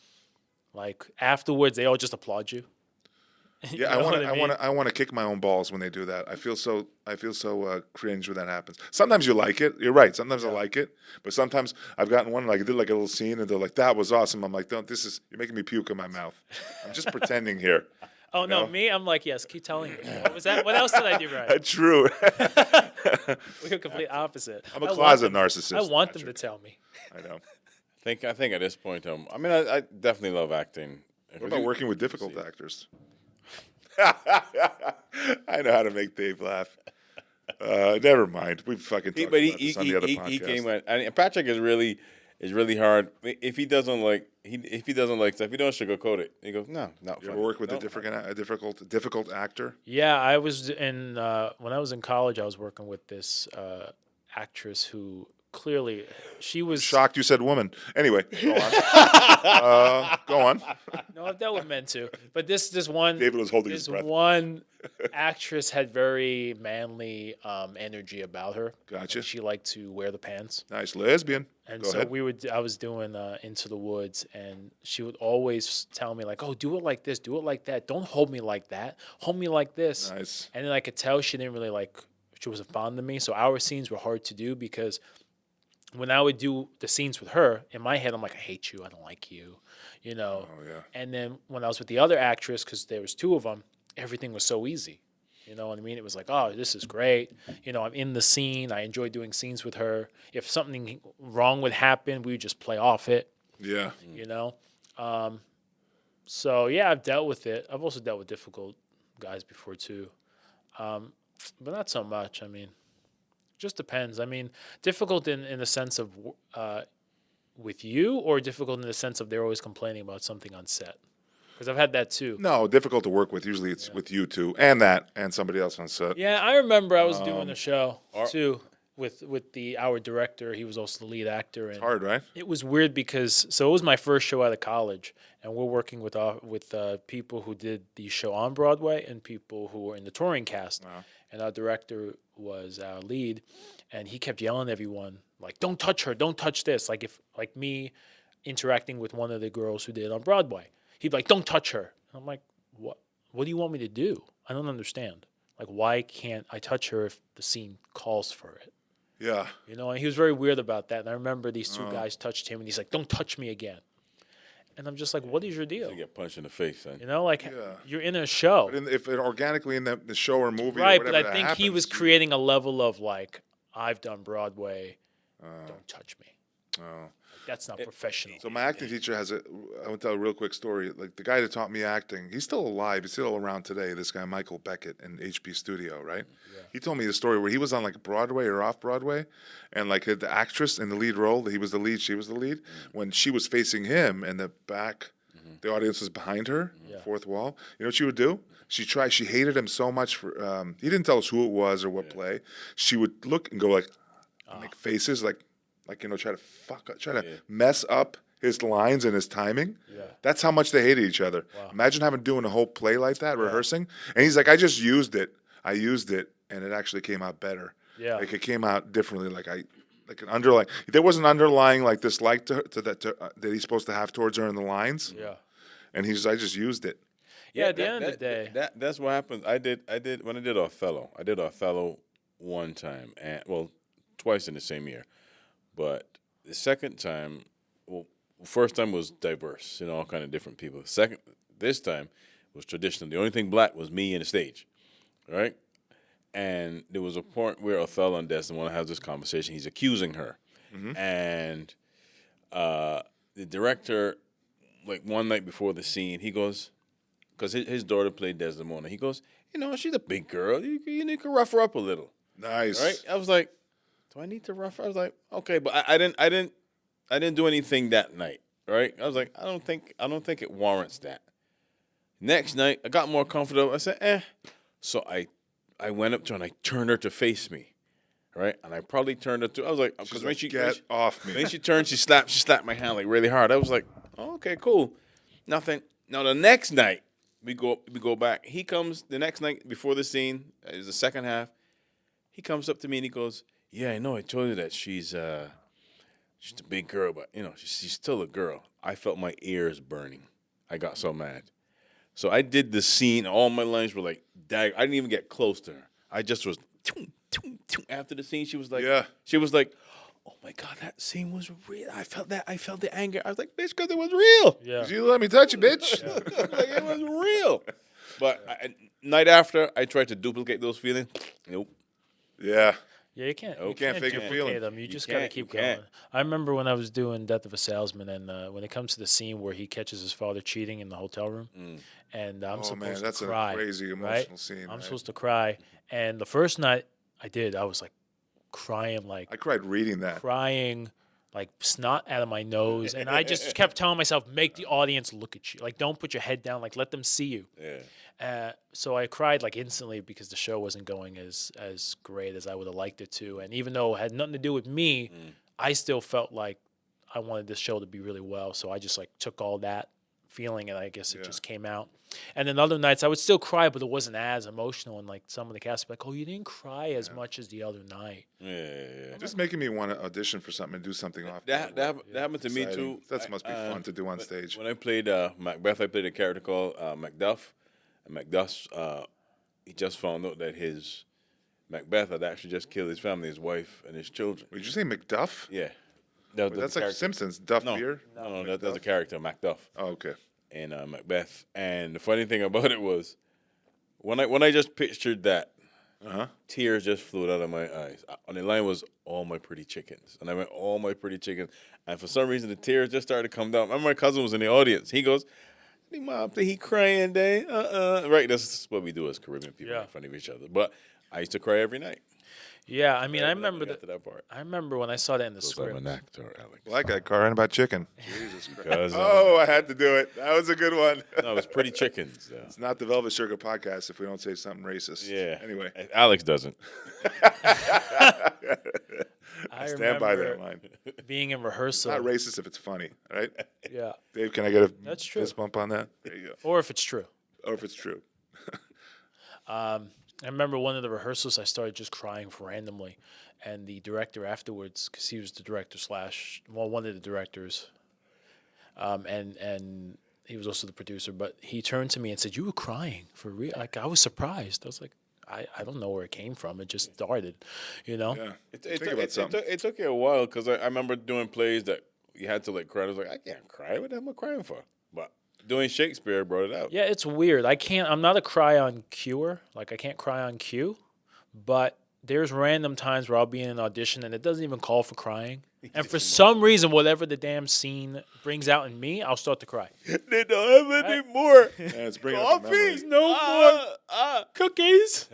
like afterwards they all just applaud you. Yeah, I want to kick my own balls when they do that. I feel so cringe when that happens. Sometimes you like it. You're right. Sometimes I like it, but sometimes I've gotten one like I did like a little scene and they're like, "That was awesome." I'm like, "Don't. You're making me puke in my mouth. I'm just pretending here." Oh no, me? I'm like, yes. Keep telling me. What was that? What else did I do right? True. We're complete opposite. I'm a closet narcissist. I want them to tell me. I know. I think at this point, I definitely love acting. What about working with difficult actors? I know how to make Dave laugh. Never mind. We fucking talked about this on the other podcast. He came at, and Patrick is really hard. If he doesn't like stuff, he don't sugarcoat it. He goes, no. You ever work with a difficult actor? Yeah, I was when I was in college. I was working with this actress who clearly, she was Shocked you said woman. Anyway, go on. Go on. No, I've dealt with men too. But this one, David was holding his this breath. one actress had very manly energy about her. Gotcha. She liked to wear the pants. Nice lesbian. And Go so ahead. I was doing Into the Woods, and she would always tell me like, "Oh, do it like this, do it like that. Don't hold me like that. Hold me like this." Nice. And then I could tell she didn't really she wasn't fond of me. So our scenes were hard to do because when I would do the scenes with her, in my head, I'm like, I hate you. I don't like you, Oh, yeah. And then when I was with the other actress, because there was two of them, everything was so easy. You know what I mean? It was like, oh, this is great. I'm in the scene. I enjoy doing scenes with her. If something wrong would happen, we would just play off it, Yeah. So, yeah, I've dealt with it. I've also dealt with difficult guys before, too. But not so much. I mean, just depends. I mean, difficult in the sense of with you, or difficult in the sense of they're always complaining about something on set? Because I've had that too. No, difficult to work with. Usually it's with you two and somebody else on set. Yeah, I remember I was doing a show too with our director. He was also the lead actor. And It's hard, right? it was weird because it was my first show out of college, and we're working with people who did the show on Broadway and people who were in the touring cast. Wow. And our director was our lead, and he kept yelling at everyone like, "Don't touch her! Don't touch this!" Like me interacting with one of the girls who did on Broadway, he'd be like, "Don't touch her!" And I'm like, "What? What do you want me to do? I don't understand. Like, why can't I touch her if the scene calls for it?" Yeah. And he was very weird about that. And I remember these two guys touched him, and he's like, "Don't touch me again." And I'm just like, "What is your deal?" You get punched in the face, son. You're in a show. But if it organically in the show or movie Right, or but whatever I think he was creating a level of like, I've done Broadway, don't touch me. Oh. That's not professional. So my acting teacher I want to tell a real quick story. Like the guy that taught me acting, he's still alive. He's still around today. This guy, Michael Beckett in HP Studio, right? Yeah. He told me the story where he was on like Broadway or off Broadway, and like the actress in the lead role, he was the lead, she was the lead. When she was facing him and the back, the audience was behind her, fourth wall. You know what she would do? She hated him so much for, he didn't tell us who it was or what play. She would look and go like, make faces like, try to mess up his lines and his timing. Yeah. That's how much they hated each other. Wow. Imagine doing a whole play like that, rehearsing. And he's like, I just used it. I used it, and it actually came out better. Yeah. Like it came out differently. Like an underlying. There was an underlying like dislike to that he's supposed to have towards her in the lines. Yeah. And I just used it. Yeah. At the end of the day, that's what happened. I did when I did Othello. I did Othello one time, and twice in the same year. But the second time, first time was diverse, all kind of different people. This time was traditional. The only thing black was me and the stage, right? And there was a point where Othello and Desmond have this conversation. He's accusing her, and the director, like one night before the scene, he goes, because his daughter played Desdemona. He goes, she's a big girl. You can rough her up a little. Nice, right? I was like, do I need to rough her? I was like, okay, but I didn't do anything that night, right? I was like, I don't think it warrants that. Next night, I got more comfortable. I said, So I went up to her and I turned her to face me, right? And I probably turned her to. I was like, because when she off me. When she turned, she slapped my hand like really hard. I was like, oh, okay, cool, nothing. Now the next night we go back. He comes the next night before the scene. Is the second half. He comes up to me and he goes, yeah, I know. I told you that she's a big girl, but she's still a girl. I felt my ears burning. I got so mad. So I did the scene. All my lines were like, I didn't even get close to her. I just was. After the scene, she was like, oh my God, that scene was real. I felt the anger. I was like, bitch, because it was real. Yeah. You let me touch you, bitch. Like, it was real. But night after, I tried to duplicate those feelings. Nope. Yeah. Yeah, you can't. You can't fake a feeling. Them. You just gotta keep going. I remember when I was doing Death of a Salesman, and when it comes to the scene where he catches his father cheating in the hotel room, and I'm supposed to cry. That's a crazy emotional scene. I'm supposed to cry, and the first night I did, I was like crying, like I cried reading that, crying like snot out of my nose, and I just kept telling myself, make the audience look at you, like don't put your head down, like let them see you. Yeah. So I cried like instantly because the show wasn't going as great as I would have liked it to, and even though it had nothing to do with me, I still felt like I wanted this show to be really well, so I just like took all that feeling and I guess it just came out. And then other nights I would still cry, but it wasn't as emotional. And like some of the cast would be like, "Oh, you didn't cry as much as the other night." Yeah. Just making me want to audition for something and do something off. That happened to me too. That must be fun to do on stage. When I played Macbeth, I played a character called Macduff. And Macduff, he just found out that his Macbeth had actually just killed his family, his wife, and his children. Did you say Macduff? Yeah. That's like Simpsons. Duff beer? No, that's a character, Macduff. Oh, okay. And Macbeth. And the funny thing about it was, when I just pictured that, tears just flew out of my eyes. On the line was "All My Pretty Chickens," and I went "All My Pretty Chickens," and for some reason the tears just started to come down. I remember my cousin was in the audience. He goes, "Hey, Mom, he crying day." Right, that's what we do as Caribbean people, in front of each other. But I used to cry every night. Yeah, I mean, I remember that part. I remember when I saw that in the script. I'm an actor, Alex. Well, I got crying about chicken. Jesus Christ. Because, I had to do it. That was a good one. No, it was Pretty Chickens. It's not the Velvet Sugar podcast if we don't say something racist. Yeah. Anyway. Alex doesn't. I stand by that line. Being in rehearsal. It's not racist if it's funny, right? Yeah. Dave, can I get a That's true. fist bump on that? There you go. Or if it's true. Or if it's true. I remember one of the rehearsals, I started just crying randomly. And the director afterwards, because he was the director one of the directors, and he was also the producer, but he turned to me and said, "You were crying for real?" Like, I was surprised. I was like, I don't know where it came from. It just started, you know? Yeah. It took you a while because I remember doing plays that you had to like cry. I was like, I can't cry. What am I crying for? But doing Shakespeare brought it out. Yeah, it's weird. I'm not a cry on cue. Like, I can't cry on cue, but there's random times where I'll be in an audition and it doesn't even call for crying. And for some reason, whatever the damn scene brings out in me, I'll start to cry. They don't have any more it's bringing coffee. No more cookies.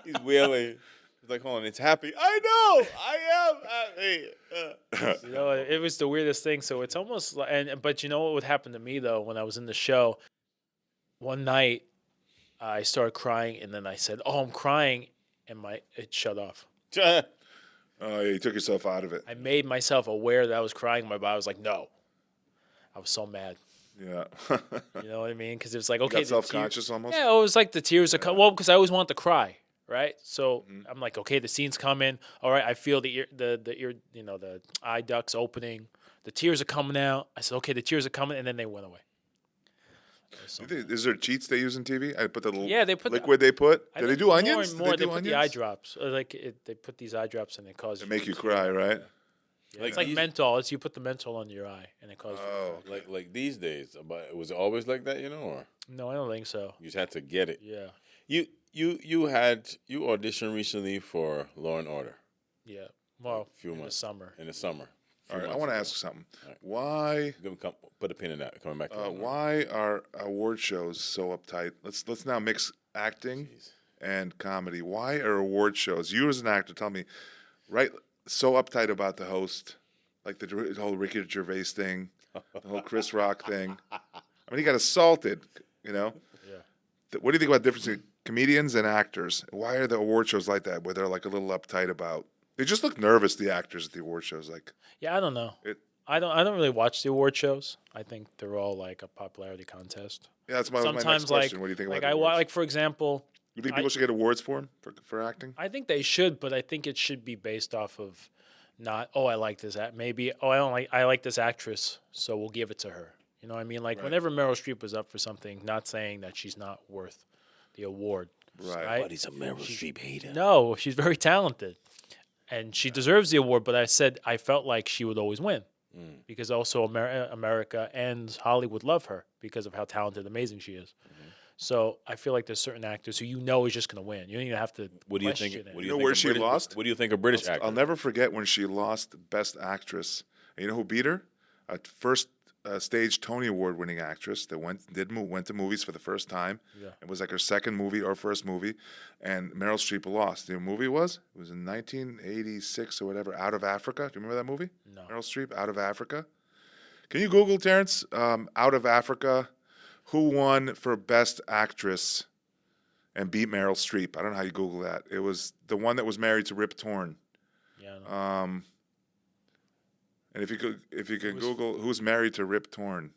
He's wailing. He's like, hold on, it's happy. I know, I am happy. You know, it was the weirdest thing. So it's almost like, but you know what would happen to me though when I was in the show? One night, I started crying, and then I said, "Oh, I'm crying," and it shut off. Oh, yeah, you took yourself out of it. I made myself aware that I was crying. My body was like, "No." I was so mad. Yeah. You know what I mean? Because it was like, You okay, got self-conscious almost? Yeah, it was like the tears are coming. Well, because I always want to cry, right? So I'm like, okay, the scene's coming. All right, I feel the ear, the eye ducts opening. The tears are coming out. I said, okay, the tears are coming, and then they went away. Is there cheats they use in TV? I put the little they put liquid they put. I Do they think do onions? More and Do more, they put the eye drops. They put these eye drops and they cause They make you cry, right? Yeah, it's like menthol. You put the menthol under your eye and it causes you to cry. Like these days. But was it always like that, or No, I don't think so. you just had to get it? Yeah. You auditioned recently for Law and Order. Yeah. Well, few in months. the summer. In the summer. All right, I want to ask something. Right. Why? Put a pin in that. Coming back. To why are award shows so uptight? Let's now mix acting and comedy. Why are award shows? You as an actor, tell me, right? So uptight about the host, like the whole Ricky Gervais thing, the whole Chris Rock thing. I mean, he got assaulted. Yeah. What do you think about the difference between comedians and actors? Why are the award shows like that, where they're like a little uptight about? They just look nervous. The actors at the award shows, like. Yeah, I don't know. I don't really watch the award shows. I think they're all like a popularity contest. Yeah, that's my next question. What do you think about like for example, you think people should get awards for them for acting? I think they should, but I think it should be based off of not I like this maybe I like this actress, so we'll give it to her. You know what I mean? Like whenever Meryl Streep was up for something, not saying that she's not worth the award. Right. But he's a Meryl Streep hater. No, she's very talented. And she deserves the award, but I felt like she would always win because also America and Hollywood love her because of how talented, amazing she is. Mm-hmm. So I feel like there's certain actors who is just going to win. You don't even have to. What do you think? It. What do you know where she lost? What do you think of British actors? I'll never forget when she lost Best Actress. And you know who beat her? First stage Tony Award winning actress that went to movies for the first time. Yeah. It was like her second movie or first movie, and Meryl Streep lost. The movie was in 1986 or whatever. Out of Africa. Do you remember that movie? No. Meryl Streep, Out of Africa. Can you Google, Terrence? Out of Africa. Who won for Best Actress and beat Meryl Streep? I don't know how you Google that. It was the one that was married to Rip Torn. Yeah. And if you could Google who's married to Rip Torn,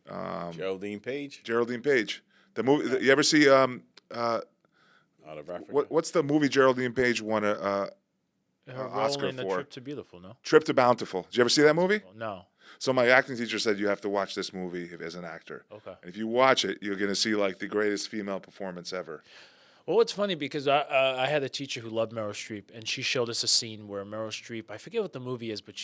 Geraldine Page. Geraldine Page. The movie. You ever see Out of Africa. what's the movie Geraldine Page won Her Oscar role in the for? Trip to Beautiful, no? Trip to Bountiful. Did you ever see that movie? No. So my acting teacher said you have to watch this movie as an actor. Okay. And if you watch it, you're going to see like the greatest female performance ever. Well, it's funny because I had a teacher who loved Meryl Streep, and she showed us a scene where Meryl Streep, I forget what the movie is, but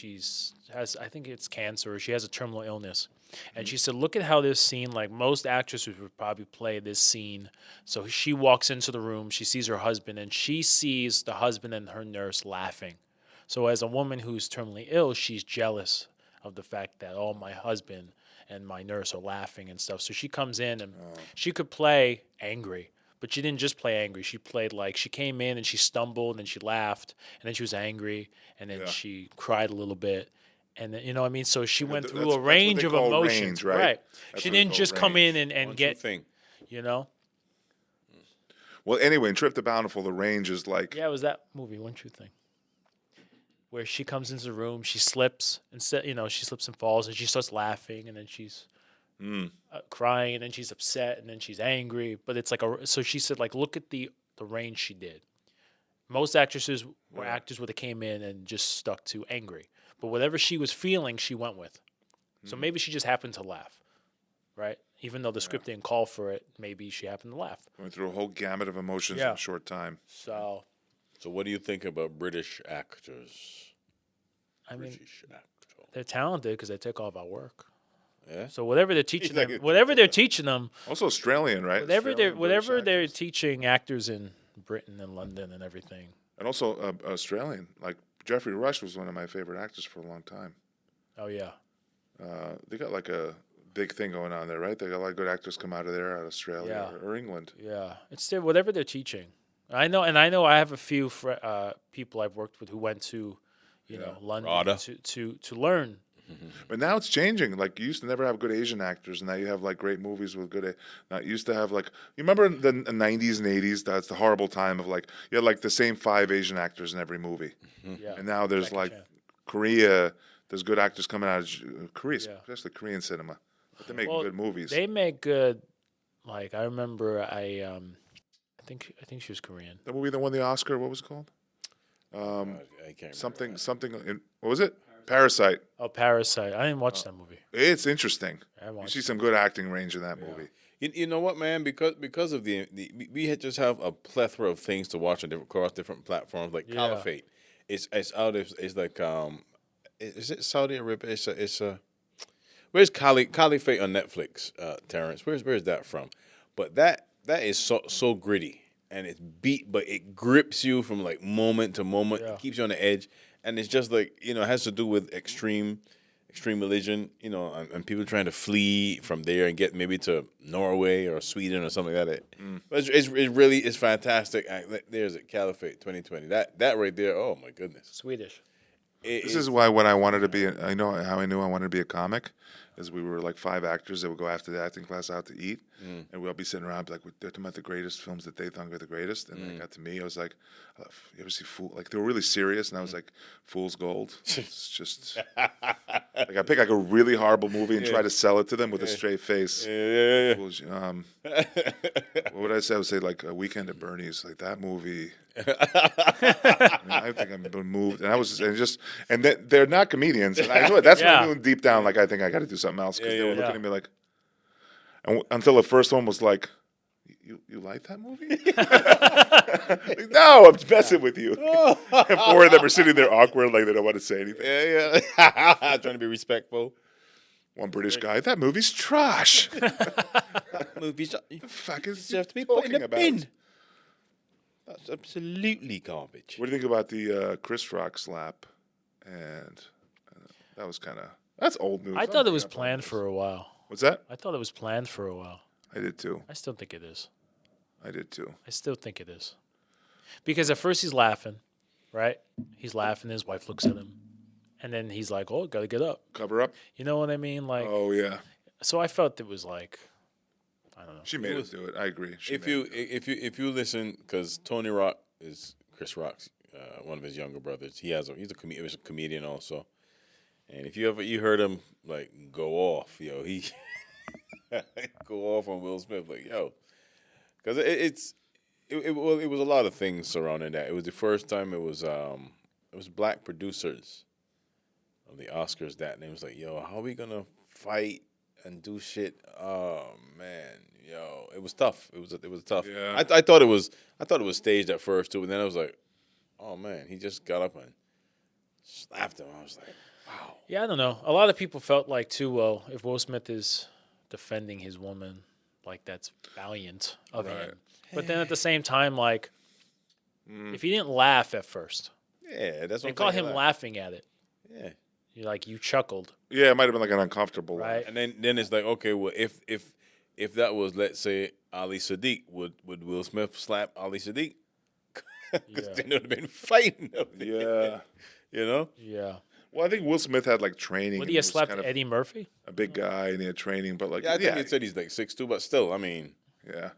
I think it's cancer, or she has a terminal illness. And she said, look at how this scene, like most actresses would probably play this scene. So she walks into the room, she sees her husband, and she sees the husband and her nurse laughing. So as a woman who's terminally ill, she's jealous of the fact that, oh, my husband and my nurse are laughing and stuff. So she comes in and she could play angry, but she didn't just play angry. She played like she came in and she stumbled and she laughed and then she was angry and then she cried a little bit. And then, you know what I mean? So she went through a range of emotions. Right. She didn't just come in and get, thing. you know? Well, anyway, in Trip to Bountiful, the range is like... Yeah, it was that movie, One True Thing. Where she comes into the room, she slips, and she slips and falls, and she starts laughing, and then she's crying, and then she's upset, and then she's angry. But it's like so she said, like, look at the range she did. Most actresses were actors where they came in and just stuck to angry. But whatever she was feeling, she went with. So maybe she just happened to laugh, right? Even though the script didn't call for it, maybe she happened to laugh. Going through a whole gamut of emotions in a short time. So what do you think about British actors? I mean, they're talented because they take all of our work. Yeah. So whatever they're teaching them, Also Australian, right? whatever they're teaching actors in Britain and London and everything. And also Australian. Like Geoffrey Rush was one of my favorite actors for a long time. Oh yeah. They got like a big thing going on there, right? They got a lot of good actors come out of there, out of Australia or England. Yeah, it's whatever they're teaching. I know I have a few people I've worked with who went to, London to learn. But now it's changing. Like you used to never have good Asian actors, and now you have like great movies with good. Now you used to have like you remember in the 90s and 80s. That's the horrible time of like you had like the same 5 Asian actors in every movie, and now there's like Korea. There's good actors coming out of Korea, especially Korean cinema. But they make good movies. They make good. Like I remember, I think she was Korean. The movie that won the Oscar, what was it called? I can't remember. Something. What was it? Parasite. Oh, Parasite. I didn't watch that movie. It's interesting. You see some good acting range in that Yeah. movie. You know what, man? Because of we just have a plethora of things to watch across different platforms. Like Caliphate, it's out. It's like is it Saudi Arabia? It's a where's Caliphate on Netflix? Terrence, where's that from? But that is so gritty and it's beat, but it grips you from like moment to moment. Yeah. It keeps you on the edge, and it's just like it has to do with extreme religion, and people trying to flee from there and get maybe to Norway or Sweden or something like that. But it's fantastic. There's it, Caliphate 2020. That right there. Oh my goodness. Swedish. This is why when I wanted to be, I know how I knew I wanted to be a comic, is we were like 5 actors that would go after the acting class out to eat, and we'd all be sitting around like they're talking about the greatest films that they thought were the greatest, and then it got to me, I was like, you ever see Fool? Like they were really serious, and I was like, Fool's Gold. It's just like I pick like a really horrible movie and try to sell it to them with a straight face. Yeah. Fools, what would I say? I would say like A Weekend at Bernie's, like that movie. I think I've been moved, and they're not comedians, and I knew it. That's when I knew deep down, like I think I got to do something else because they were looking at me like, until the first one was like, you like that movie? Like, no, I'm messing with you. And 4 of them are sitting there awkward, like they don't want to say anything. Yeah. Trying to be respectful. One British guy, that movie's trash. Movies, The fuck is you have to be talking put in a about? bin. That's absolutely garbage. What do you think about the Chris Rock slap? And that was that's old news. I thought it was planned for a while. What's that? I thought it was planned for a while. I did too. I still think it is. I did too. I still think it is. Because at first he's laughing, right? He's laughing. His wife looks at him. And then he's like, oh, got to get up. Cover up? You know what I mean? Like, Oh, yeah. so I felt it was like, I don't know. She made him do it. I agree. If you listen, because Tony Rock is Chris Rock's one of his younger brothers. He's a comedian also. And if you heard him like go off, he go off on Will Smith, like because it was a lot of things surrounding that. It was the first time it was black producers of the Oscars that, and it was like, how are we gonna fight and do shit? Oh man, it was tough. It was tough. Yeah. I thought it was staged at first too, and then I was like, oh man, he just got up and slapped him. I was like, wow. Yeah, I don't know. A lot of people felt like too. Well, if Will Smith is defending his woman, like that's valiant of him. But then at the same time, like, if he didn't laugh at first, that's what they caught him laughing at it. Yeah. You chuckled. Yeah, it might have been like an uncomfortable right? laugh. And then it's like, okay, well, if that was, let's say, Ali Sadiq, would Will Smith slap Ali Sadiq? Because they would have been fighting. Yeah. Yeah. Well, I think Will Smith had like training. Would he have slapped Eddie Murphy? A big guy, and he had training, but like I think he said he's like 6'2", but still, I mean, yeah.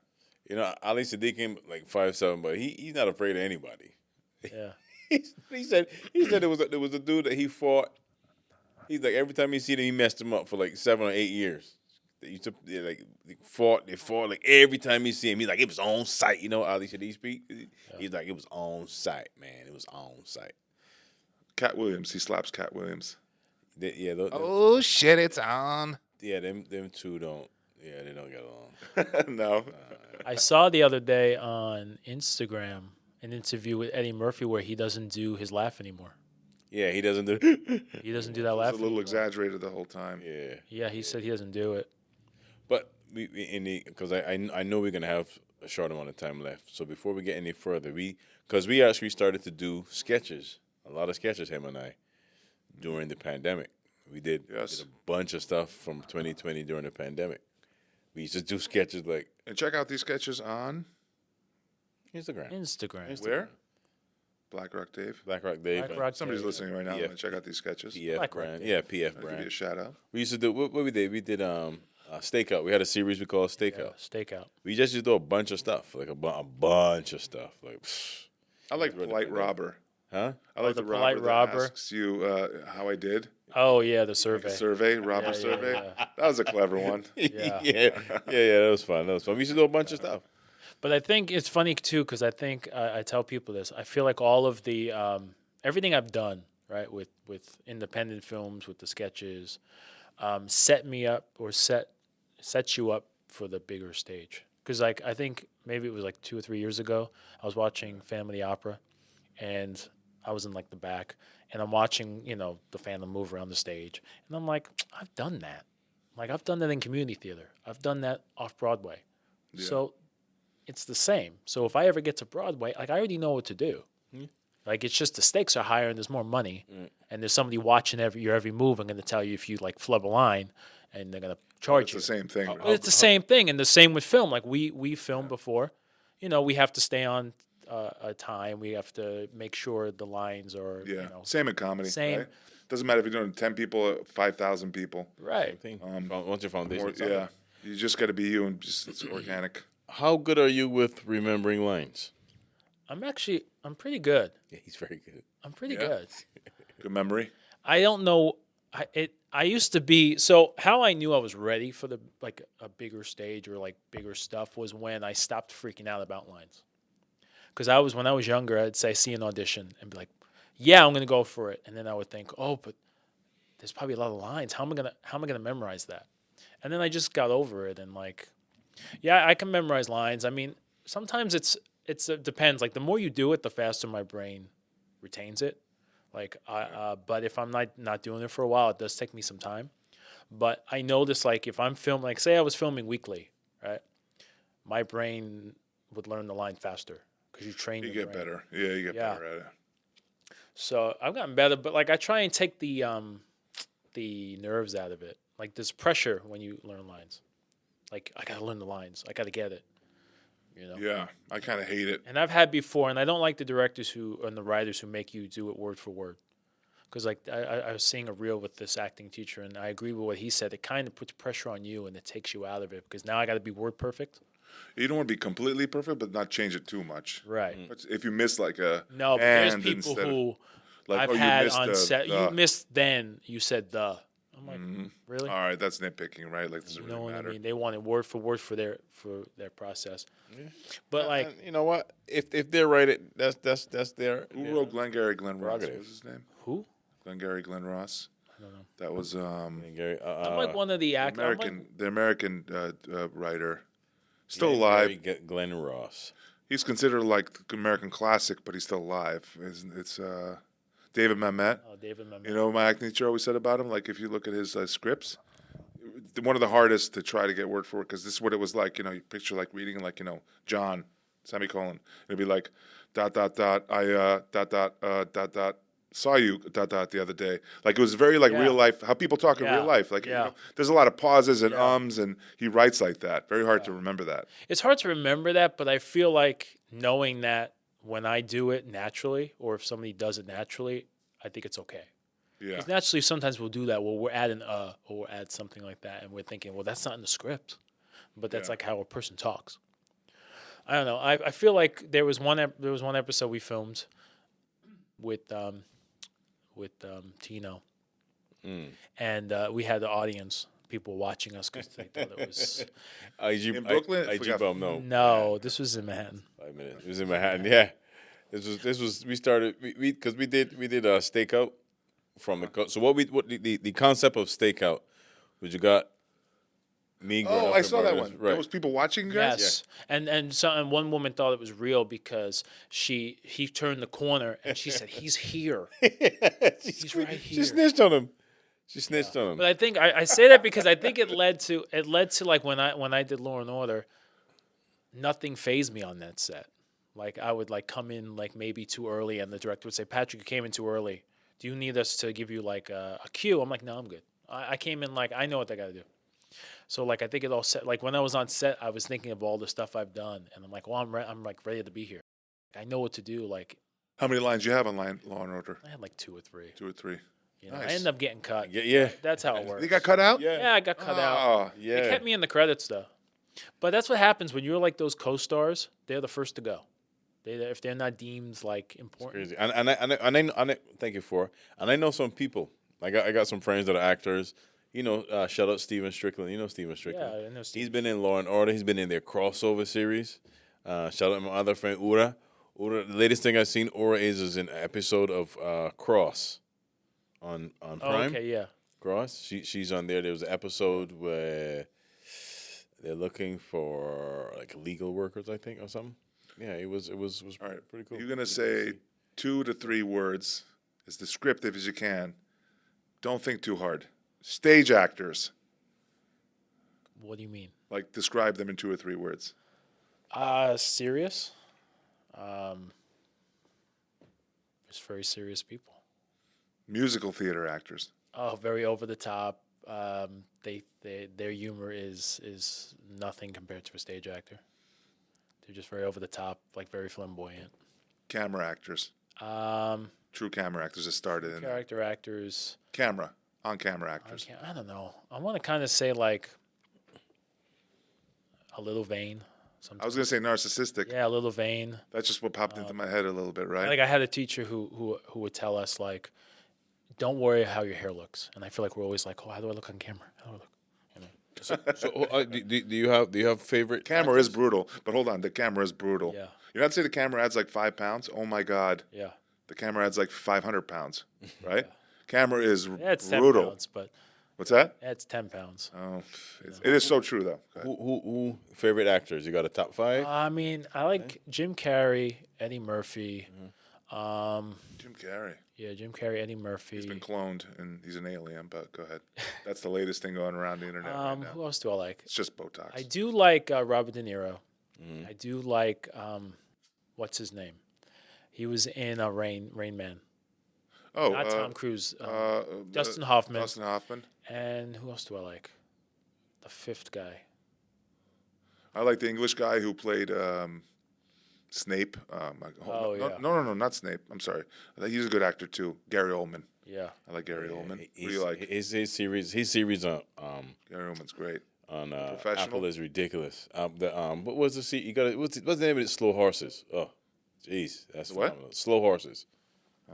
Ali Sadiq came like 5'7", but he's not afraid of anybody. Yeah. he said there was a dude that he fought. He's like, every time he seen him, he messed him up for like 7 or 8 years. They used to they fought like every time he see him, he's like, it was on site. Ali Sadiq speak. He's like, it was on site, man. It was on site. Cat Williams, he slaps Cat Williams. Oh shit, it's on. Yeah, them two don't. Yeah, they don't get along. No. I saw the other day on Instagram an interview with Eddie Murphy where he doesn't do his laugh anymore. Yeah, he doesn't do. He doesn't do that laugh. It's a little anymore. exaggerated the whole time. Yeah. Yeah, he said he doesn't do it. But because I know we're gonna have a short amount of time left. So before we get any further, we actually started to do sketches, a lot of sketches, him and I, during the pandemic. We did a bunch of stuff from 2020 during the pandemic. We used to do sketches like. And check out these sketches on Instagram. Where? Black Rock Dave. Black Rock Dave. Black Rock Somebody's Dave. listening right now. PF. And check out these sketches. PF Black Rock brand. Dave. Yeah, PF I'll give you brand. a shout out. We used to do what we did. We did Stakeout. We had a series we called Stakeout. Stakeout. We just used to do a bunch of stuff, like a bunch of stuff. Like, I like Polite Robber. huh? I like the the Polite robber that Robber. asks you how I did. Oh yeah, the Like survey. a survey, robber Yeah, survey. yeah. That was a clever one. Yeah. yeah. That was fun. We used to do a bunch of stuff. But I think it's funny too because I think I tell people this. I feel like all of the everything I've done right with independent films, with the sketches, set me up or set you up for the bigger stage. Because like I think maybe it was like 2 or 3 years ago, I was watching Phantom of the Opera, and I was in like the back, and I'm watching the Phantom move around the stage, and I'm like, I've done that. Like I've done that in community theater. I've done that off Broadway. Yeah. So it's the same. So if I ever get to Broadway, like I already know what to do. Like it's just the stakes are higher and there's more money, and there's somebody watching your every move and going to tell you if you like flub a line, and they're going to charge It's you. the same thing. But it's the same thing, and the same with film. Like we filmed before, we have to stay on a time. We have to make sure the lines are Yeah. Same in comedy. Same. Right? Doesn't matter if you're doing 10 people or 5,000 people. right. Once your foundation. Or, yeah. You just got to be you and just it's organic. How good are you with remembering lines? I'm pretty good. Yeah, he's very good. I'm pretty Yeah. good. Good memory. I don't know. I used to be so. How I knew I was ready for a bigger stage or like bigger stuff was when I stopped freaking out about lines. Because when I was younger, I'd say see an audition and be like, "Yeah, I'm gonna go for it," and then I would think, "Oh, but there's probably a lot of lines. How am I gonna memorize that?" And then I just got over it and like, yeah, I can memorize lines. I mean, sometimes it depends. Like the more you do it, the faster my brain retains it. Like, but if I'm not doing it for a while, it does take me some time. But I notice, like, if I'm filming, like, say I was filming weekly, right? My brain would learn the line faster because you train. You your get brain. better. Yeah, you get better at it. So I've gotten better, but like I try and take the nerves out of it. Like there's pressure when you learn lines. Like I gotta learn the lines. I gotta get it. Yeah, I kind of hate it. And I've had before, and I don't like the directors and the writers who make you do it word for word. Because like I was seeing a reel with this acting teacher, and I agree with what he said. It kind of puts pressure on you, and it takes you out of it. Because now I got to be word perfect. You don't want to be completely perfect, but not change it too much. Right. But if you miss like a No, but there's and people instead of- who Like, I've oh, you had missed on set. the. You missed then. You said the. I'm like, really? All right, that's nitpicking, right? Like, doesn't You really know what matter. I mean? They want it word for word for their process. But like, And you know what? If they're right, that's their. Who wrote Glengarry Glen Ross? What prerogative. was his name? who? Glengarry Glen Ross. I don't know. That was And Gary, I'm like one of the actors. the American writer, still alive. Glenn Ross. He's considered like the American classic, but he's still alive. It's David Mamet. Oh, David Mamet. You know, my acting teacher always said about him. Like, if you look at his scripts, one of the hardest to try to get word for, because this is what it was like. You know, you picture like reading like, you know, John semicolon. It'd be like dot dot dot. I dot dot dot dot. Saw you dot dot the other day. Like, it was very like real life. How people talk in real life. Like, you know, there's a lot of pauses and ums, and he writes like that. Very hard to remember that. It's hard to remember that, but I feel like knowing that when I do it naturally, or if somebody does it naturally, I think it's okay. Yeah. Because naturally, sometimes we'll do that. Well, we'll add or we'll add something like that, and we're thinking, well, that's not in the script, but that's like how a person talks. I don't know. I feel like there was one episode we filmed with Tino, and we had the audience, people watching us because they thought it was. In Brooklyn? No, this was in Manhattan. 5 minutes. It was in Manhattan. Yeah, this was we started because we did a stakeout from the so what the concept of stakeout was you got me. Oh, I saw that one. Right. There was people watching you guys. Yes, and one woman thought it was real because he turned the corner and she said he's here. He's right here. She snitched on him. But I think I say that because I think it led to like when I did Law and Order, nothing fazed me on that set. Like, I would like come in like maybe too early, and the director would say, "Patrick, you came in too early. Do you need us to give you like a cue?" I'm like, "No, I'm good. I came in like I know what I got to do." So like I think it all set. Like when I was on set, I was thinking of all the stuff I've done, and I'm like, "Well, I'm like ready to be here. I know what to do." Like, how many lines you have on Law and Order? I had like 2 or 3. 2 or 3. You know, Nice. I ended up getting cut. Yeah. That's how it works. You got cut out? Yeah, I got cut out. Yeah. They kept me in the credits though. But that's what happens when you're like those co-stars. They're the first to go. If they're not deemed like important. Crazy. And I thank you for. And I know some people. I got some friends that are actors. You know, shout out Steven Strickland. You know Steven Strickland. Yeah, I know Steven. He's been in Law and Order. He's been in their crossover series. Shout out my other friend Ura. The latest thing I've seen Ura is an episode of Cross on Prime. Oh, okay, yeah. Cross. She's on there. There was an episode where they're looking for like legal workers, I think, or something. Yeah, it was All right. pretty cool. You're gonna say 2 to 3 words, as descriptive as you can. Don't think too hard. Stage actors. What do you mean? Like, describe them in 2 or 3 words. Serious. Just very serious people. Musical theater actors. Oh, very over the top. Their humor is nothing compared to a stage actor. They're just very over the top, like very flamboyant. Camera actors. True camera actors that started in Character actors. On-camera actors. I don't know. I want to kind of say like a little vain. I was gonna say narcissistic. Yeah, a little vain. That's just what popped into my head a little bit, right? Like I had a teacher who would tell us like, don't worry how your hair looks. And I feel like we're always like, oh, how do I look on camera? How do I look? You know? So do you have favorite? Camera is brutal, but hold on, the camera is brutal. Yeah. You're not saying the camera adds like 5 pounds? Oh my God. Yeah. The camera adds like 500 pounds, right? Camera is It's 10 brutal. pounds, but What's that? it's 10 pounds. Oh, it is so true though. Go ahead. Who favorite actors? You got a top 5? I mean, I like Jim Carrey, Eddie Murphy. Jim Carrey. Yeah, Jim Carrey, Eddie Murphy. He's been cloned and he's an alien, but go ahead. That's the latest thing going around the internet right now. Who else do I like? It's just Botox. I do like Robert De Niro. I do like what's his name? He was in Rain Man. Oh, Not Tom Cruise. Dustin Hoffman. Dustin Hoffman. And who else do I like? The 5th guy. I like the English guy who played Snape. No, not Snape. I'm sorry. He's a good actor too. Gary Oldman. Yeah. I like Gary Oldman. What do you like? His series on Gary Oldman's great. on Professional? Apple is ridiculous. What was the what's the name of it? Slow Horses. Oh, jeez, that's What? phenomenal. Slow Horses.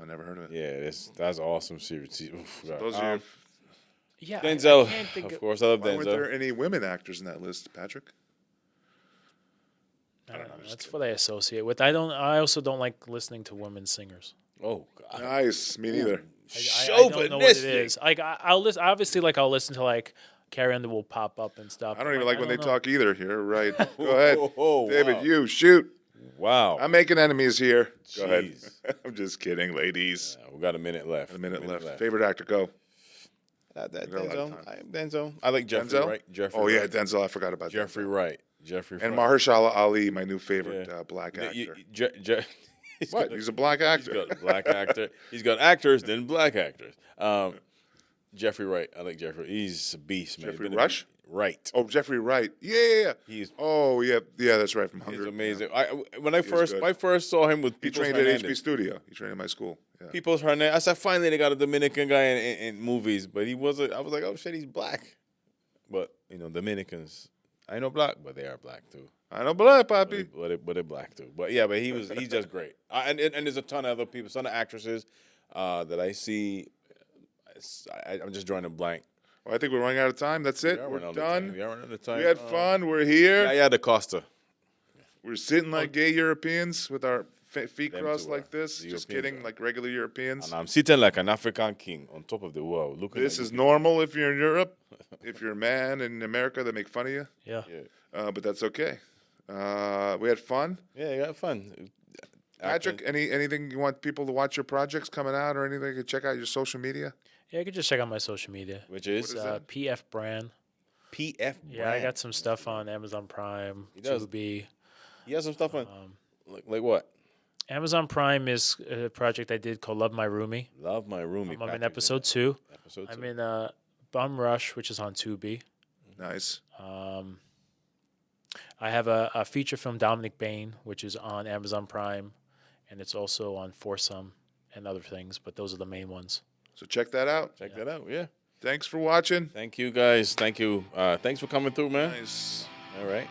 I never heard of it. Yeah, that's an awesome series. Oof, God. Those are Yeah, Denzel, I can't think of course. I love why weren't there Denzel. any women actors in that list, Patrick? I don't know. That's what I associate with. I also don't like listening to women singers. Oh God, Nice. Me neither. I don't know what it Chauvinistic. is. Like I'll listen. Obviously, like I'll listen to like Carrie Underwood pop up and stuff. I don't even like when they don't know. talk either. Here, right? Go ahead, Oh, David. wow. You shoot. Wow. I'm making enemies here. Go ahead. Jeez. I'm just kidding, ladies. We got a minute left. A minute left. Favorite actor, go. That got a lot of Denzel. I like Jeffrey Denzel? Wright. Jeffrey Oh yeah, Wright. Denzel. I forgot about Jeffrey Denzel. Wright. Jeffrey And Wright. Mahershala Ali, my new favorite black actor. He's What? got- He's a black He's actor. got a black actor. He's got actors, then black actors. Jeffrey Wright. I like Jeffrey. He's a beast, man. Jeffrey Been a Rush? Wright. Oh, Jeffrey Wright. Yeah. He's Oh, yeah. Yeah, that's right. From he's Hunger. amazing. Yeah. When I first saw him with He People's trained at HB Hernandez. Studio. He trained at my school. Yeah. People's Hernandez. I said, finally they got a Dominican guy in movies, but he wasn't. I was like, oh shit, he's black. But Dominicans, I know black, but they are black too. I know black, Poppy. But they're black too. But yeah, but he's just great. And there's a ton of other people, ton of actresses that I see. I'm just drawing a blank. Well, I think we're running out of time. That's it. We're done. We are running out of time. We had fun. We're here. Yeah, Da Costa. We're sitting like gay Europeans with our feet Them crossed two like are. this. The Just Europeans kidding, are. like regular Europeans. And I'm sitting like an African king on top of the world. Looking This at is you. normal if you're in Europe. If you're a man in America, they make fun of you. Yeah. But that's okay. We had fun. Yeah, you got fun. Patrick, anything you want people to watch your projects coming out or anything? You can check out your social media. Yeah, you can just check out my social media. Which is What is that? PF Brand. PF. Yeah, I got some stuff on Amazon Prime, does. Tubi. You got some stuff on. Like what? Amazon Prime is a project I did called Love My Roomie. Love My Roomie. I'm in Patrick. episode 2. Episode 2. I'm in Bum Rush, which is on Tubi. Nice. I have a feature film, Dominic Bain, which is on Amazon Prime, and it's also on Foursome and other things, but those are the main ones. So check that out. Check that out. Yeah. Thanks for watching. Thank you, guys. Thank you. Thanks for coming through, man. Nice. All right.